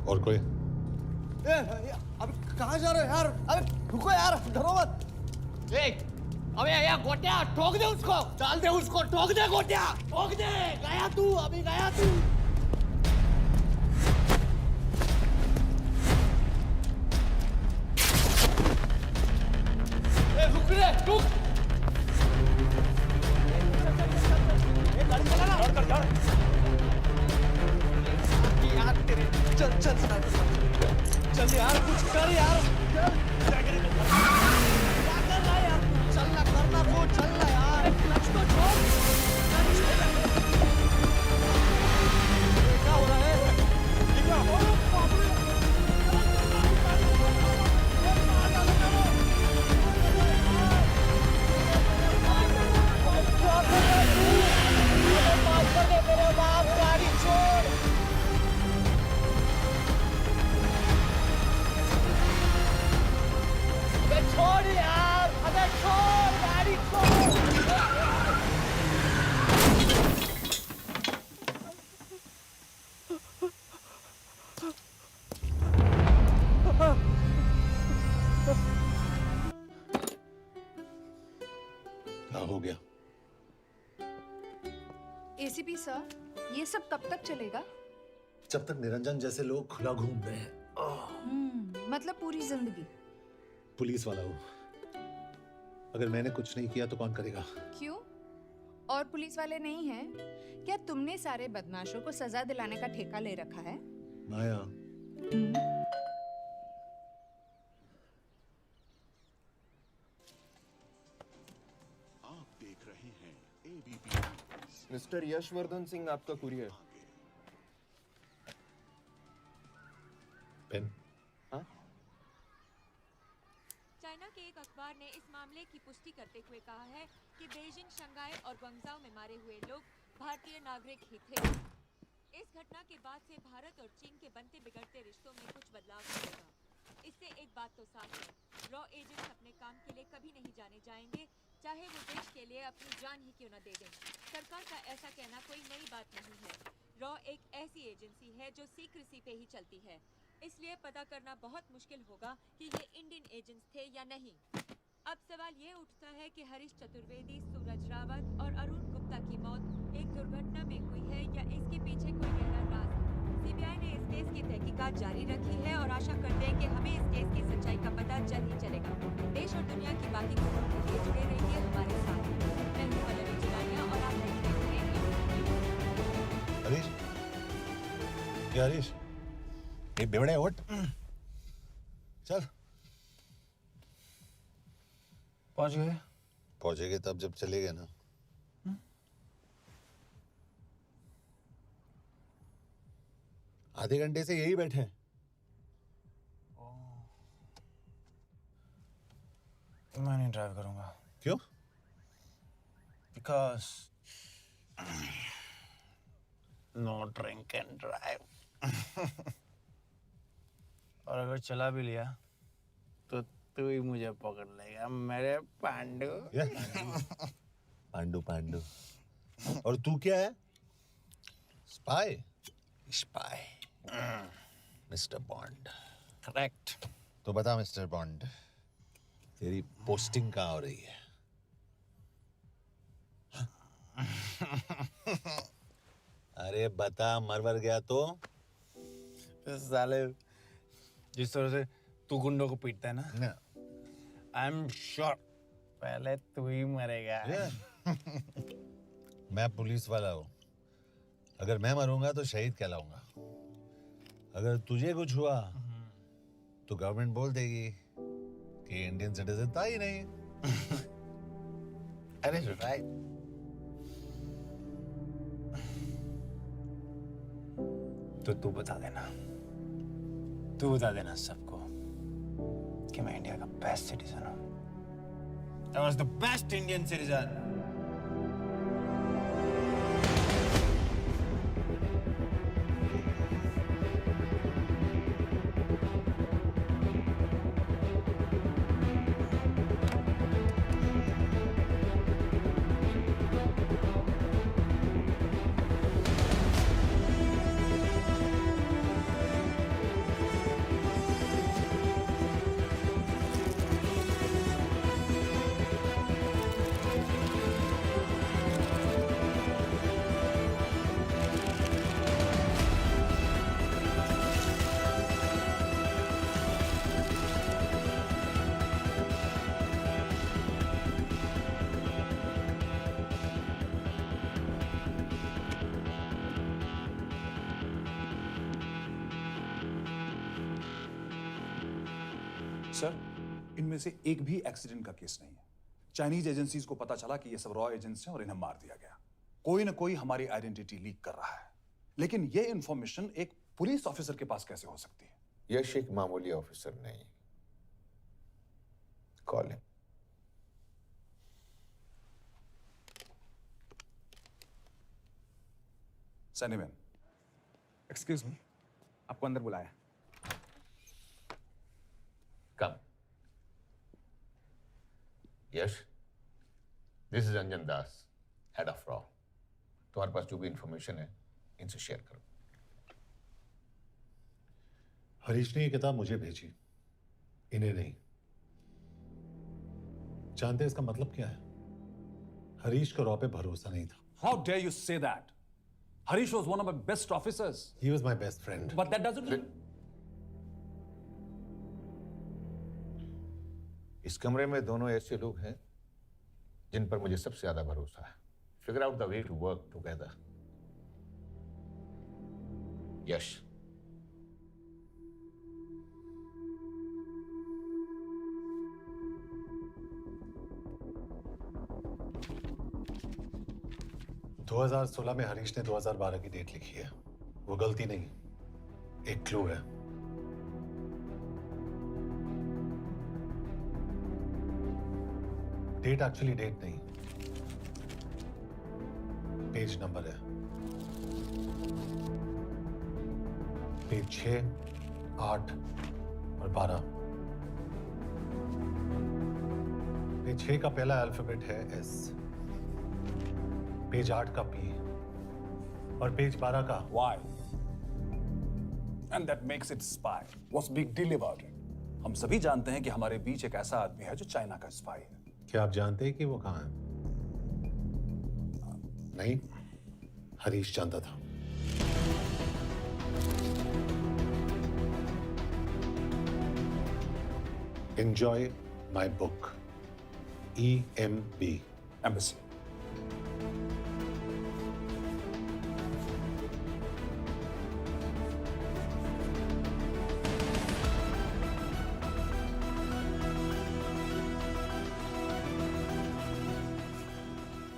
और कोई अब कहाँ जा रहे हो यार अबे रुको यार डरो मत देख अबे यार गोटिया ठोक दे उसको डाल दे उसको ठोक दे गोटिया ठोक दे गया तू अभी गया तू चल चल चल यार, कुछ कर यार, क्या कर रहा है यार, चलना करना तो चलना यार, क्लच तो छोड़। क्या हो रहा है? ये क्या हो रहा है? मेरे बाप, गाड़ी छोड़। छोड़ यार, अबे छोड़, गाड़ी छोड़। क्या हो गया? एसीपी सर, ये सब कब तक चलेगा? जब तक निरंजन जैसे लोग खुला घूम रहे हैं। मतलब पूरी जिंदगी? पुलिस वाला हूँ, अगर मैंने कुछ नहीं किया तो कौन करेगा? क्यों? और पुलिस वाले नहीं हैं? क्या तुमने सारे बदमाशों को सजा दिलाने का ठेका ले रखा है? माया, आप देख रहे हैं एबीपी। मिस्टर यशवर्धन सिंह, आपका कुरियर। पेन। चाइना के एक अखबार ने इस मामले की पुष्टि करते हुए कहा है कि बीजिंग, शंघाई और ग्वांगझाओ में मारे हुए लोग भारतीय नागरिक ही थे। इस घटना के बाद से भारत और चीन के बनते बिगड़ते रिश्तों में कुछ बदलाव होगा। इससे एक बात तो साफ है, रॉ एजेंट्स अपने काम के लिए कभी नहीं जाने जाएंगे, चाहे वो देश के लिए अपनी जान ही क्यों न दे दें। सरकार का ऐसा कहना कोई नई बात नहीं है। रॉ एक ऐसी एजेंसी है जो सीक्रेसी पे ही चलती है, इसलिए पता करना बहुत मुश्किल होगा कि ये इंडियन एजेंट्स थे या नहीं। अब सवाल ये उठता है कि हरीश चतुर्वेदी, सूरज रावत और अरुण गुप्ता की मौत एक दुर्घटना में हुई है या इसके पीछे कोई गहरा राज। सीबीआई ने इस केस की तहकीकात जारी रखी है और आशा करते हैं कि हमें इस केस की सच्चाई का पता जल्द ही चलेगा। देश और दुनिया की बाकी खबरों के लिए जुड़े रहिए हमारे साथ। मैं हूं पल्लवी चिरानिया और आप देख रहे हैं हरीश, क्या हरीश? ये बेवड़े उठ, चल। पहुंच गए? पहुंचेंगे तब जब चलेंगे ना। आधे घंटे से यही बैठे हैं। मैं नहीं ड्राइव करूंगा। क्यों? Because no drink and drive. और अगर चला भी लिया तो तू ही मुझे पकड़ लेगा, मेरे पांडु। पांडु पांडु। और तू क्या है? Spy? Spy. Mister bond. Correct. तो बता मिस्टर बॉन्ड, तेरी पोस्टिंग कहाँ हो रही है? अरे बता, मरवर गया तो? साले जिस तरह से तू गुंडों को पीटता है ना, आई एम श्योर पहले तू ही मरेगा। मैं पुलिस वाला हूँ, अगर मैं मरूंगा तो शहीद कहलाऊंगा। अगर तुझे कुछ हुआ तो गवर्नमेंट बोल देगी कि इंडियन सिटीजन था ही नहीं। अरे राइट। तो तू बता देना सबको कि मैं इंडिया का बेस्ट सिटीजन हूं। I was the best Indian citizen. Sir, इनमें से एक भी एक्सीडेंट का केस नहीं है। चाइनीज एजेंसीज को पता चला कि ये सब रॉ एजेंट्स हैं और इन्हें मार दिया गया। कोई ना कोई हमारी आइडेंटिटी लीक कर रहा है, लेकिन ये इंफॉर्मेशन एक पुलिस ऑफिसर के पास कैसे हो सकती है? यश एक मामूली ऑफिसर नहीं। Call him. सैनिमैन, एक्सक्यूज मी, आपको अंदर बुलाया। Come. Yash, this is Anjan Das, head of रॉ। तुम्हारे पास जो भी इंफॉर्मेशन है इनसे शेयर करो। हरीश ने ये किताब मुझे भेजी, इन्हें नहीं। जानते हैं इसका मतलब क्या है? हरीश को रॉ पे भरोसा नहीं था। How dare you say that? Harish was one of my best officers. He was my best friend. But that doesn't mean... इस कमरे में दोनों ऐसे लोग हैं जिन पर मुझे सबसे ज्यादा भरोसा है। Figure out the way to work together. यश, – 2016 में हरीश ने 2012 की डेट लिखी है। वो गलती नहीं, एक क्लू है। डेट एक्चुअली डेट नहीं, पेज नंबर है। पेज 6, 8 और 12। पेज 6 का पहला अल्फाबेट है एस, पेज 8 का पी और पेज 12 का Y. And that makes it spy. What's big deal about it? हम सभी जानते हैं कि हमारे बीच एक ऐसा आदमी है जो चाइना का स्पाई है। क्या आप जानते हैं कि वो कहाँ है? नहीं, हरीश जानता था। Enjoy my book. EMB. Embassy.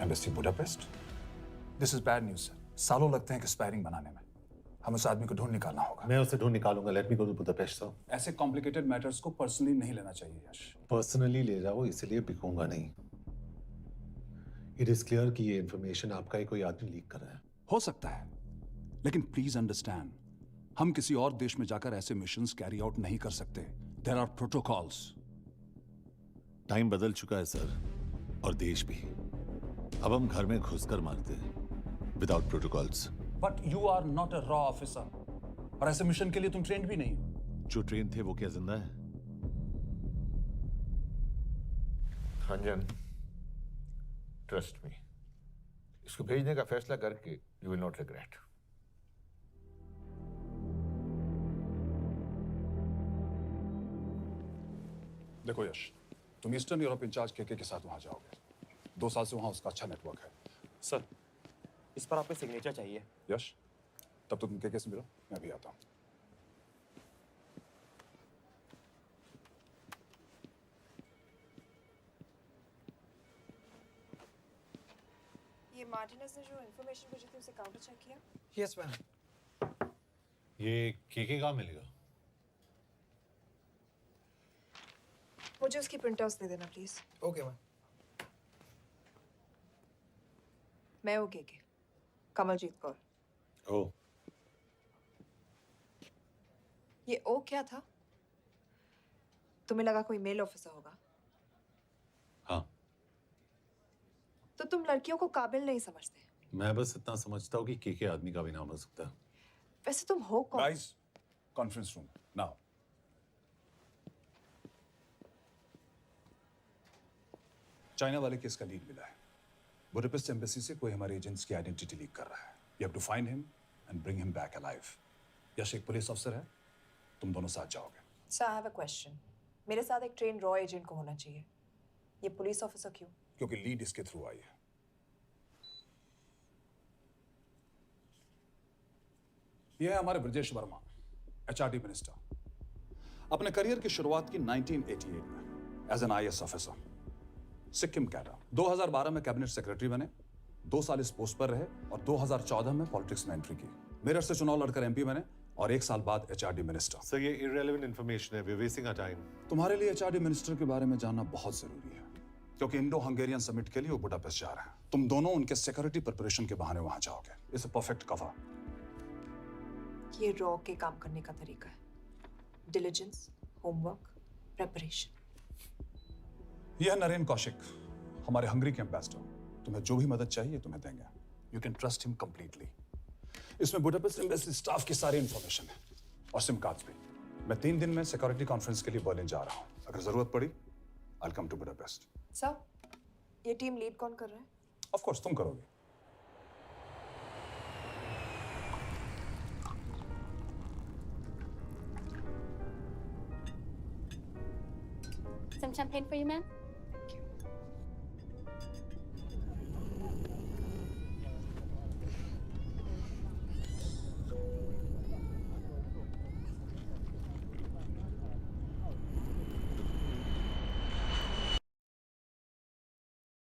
Embassy Budapest? This is bad news, sir. सालों लगते हैं एक्सपायरिंग बनाने में। हमें उस आदमी को ढूंढ निकालना होगा। मैं उसे ढूंढ निकालूंगा। Let me go to Budapest sir. ऐसे कॉम्प्लिकेटेड मैटर्स को पर्सनली नहीं लेना चाहिए यश। पर्सनली ले जाओ, इसलिए बिकूंगा नहीं। इट इज क्लियर कि ये इंफॉर्मेशन आपका ही कोई आदमी लीक कर रहा है। हो सकता है, लेकिन प्लीज अंडरस्टैंड, हम किसी और देश में जाकर ऐसे मिशंस कैरी आउट नहीं कर सकते। There are protocols. टाइम बदल चुका है सर, और देश भी। अब हम घर में घुसकर मारते हैं without protocols. But you are not a रॉ ऑफिसर, और ऐसे मिशन के लिए तुम ट्रेंड भी नहीं हो। जो ट्रेन थे वो क्या जिंदा है? अंजन, ट्रस्ट मी, इसको भेजने का फैसला करके यू विल नॉट रिग्रेट। देखो यश, तुम ईस्टर्न यूरोप इंचार्ज के साथ वहां जाओगे। 2 साल से वहां उसका अच्छा नेटवर्क है। सर, इस पर आपको सिग्नेचर चाहिए। यश, तब तो तुम के से मिलो, मैं भी आता हूं। ये मार्टिनेज ने जो इंफॉर्मेशन भेजी थी उसे काउंटर चेक किया? Yes ma'am. ये के कहाँ मिलेगा? मुझे उसकी प्रिंटआउट्स दे देना प्लीज। Okay ma'am. मैं हूँ के कमलजीत कौर। ओ, ये ओ क्या था? तुम्हें लगा कोई मेल ऑफिसर होगा? हाँ। तो तुम लड़कियों को काबिल नहीं समझते? मैं बस इतना समझता हूँ कि के आदमी का भी नाम हो सकता है। वैसे तुम हो कौन? Guys, conference room now. China वाले केस का लीड मिला है। बुडापेस्ट एम्बेसी से कोई हमारे एजेंट्स की आइडेंटिटी लीक कर रहा है। You have to find him and bring him back alive. Yash एक पुलिस अफसर है, तुम दोनों साथ जाओगे। Sir, I have a question. मेरे साथ एक ट्रेन रॉ एजेंट को होना चाहिए। ये पुलिस ऑफिसर क्यों? क्योंकि लीड इसके थ्रू आई है। ये है हमारे ब्रजेश वर्मा, HRD मिनिस्टर। अपने करियर की शुरुआत की 1988 में as an IAS officer Sikkim cadre. 2012 में कैबिनेट सेक्रेटरी बने, 2 साल इस पोस्ट पर रहे और 2014 में पॉलिटिक्स में एंट्री की। मेरठ से चुनाव लड़कर MP बने और 1 साल बाद HRD मिनिस्टर। सर ये irrelevant information है, we're wasting our time. तुम्हारे लिए HRD मिनिस्टर के बारे में जानना बहुत जरूरी है, क्योंकि इंडो हंगेरियन समिट के लिए वो बुडापेस्ट जा रहे हैं। तुम दोनों उनके सिक्योरिटी प्रिपरेशन के बहाने वहां जाओगे। It's a perfect cover. ये रॉ के काम करने का तरीका है। Diligence, homework, preparation. यह नरेन कौशिक, हमारे हंगरी के एम्बेसडर। तुम्हें जो भी मदद चाहिए तुम्हें देंगे। You can trust him completely. इसमें बुडापेस्ट एम्बेसी स्टाफ की सारी इंफॉर्मेशन है और सिम कार्ड्स भी। मैं 3 दिन में सिक्योरिटी कॉन्फ्रेंस के लिए बर्लिन जा रहा हूँ। अगर जरूरत पड़ी आई कम टू बुडापेस्ट। सर, ये टीम लीड कौन कर रहा है? ऑफ कोर्स तुम करोगे। Some champagne for you, ma'am?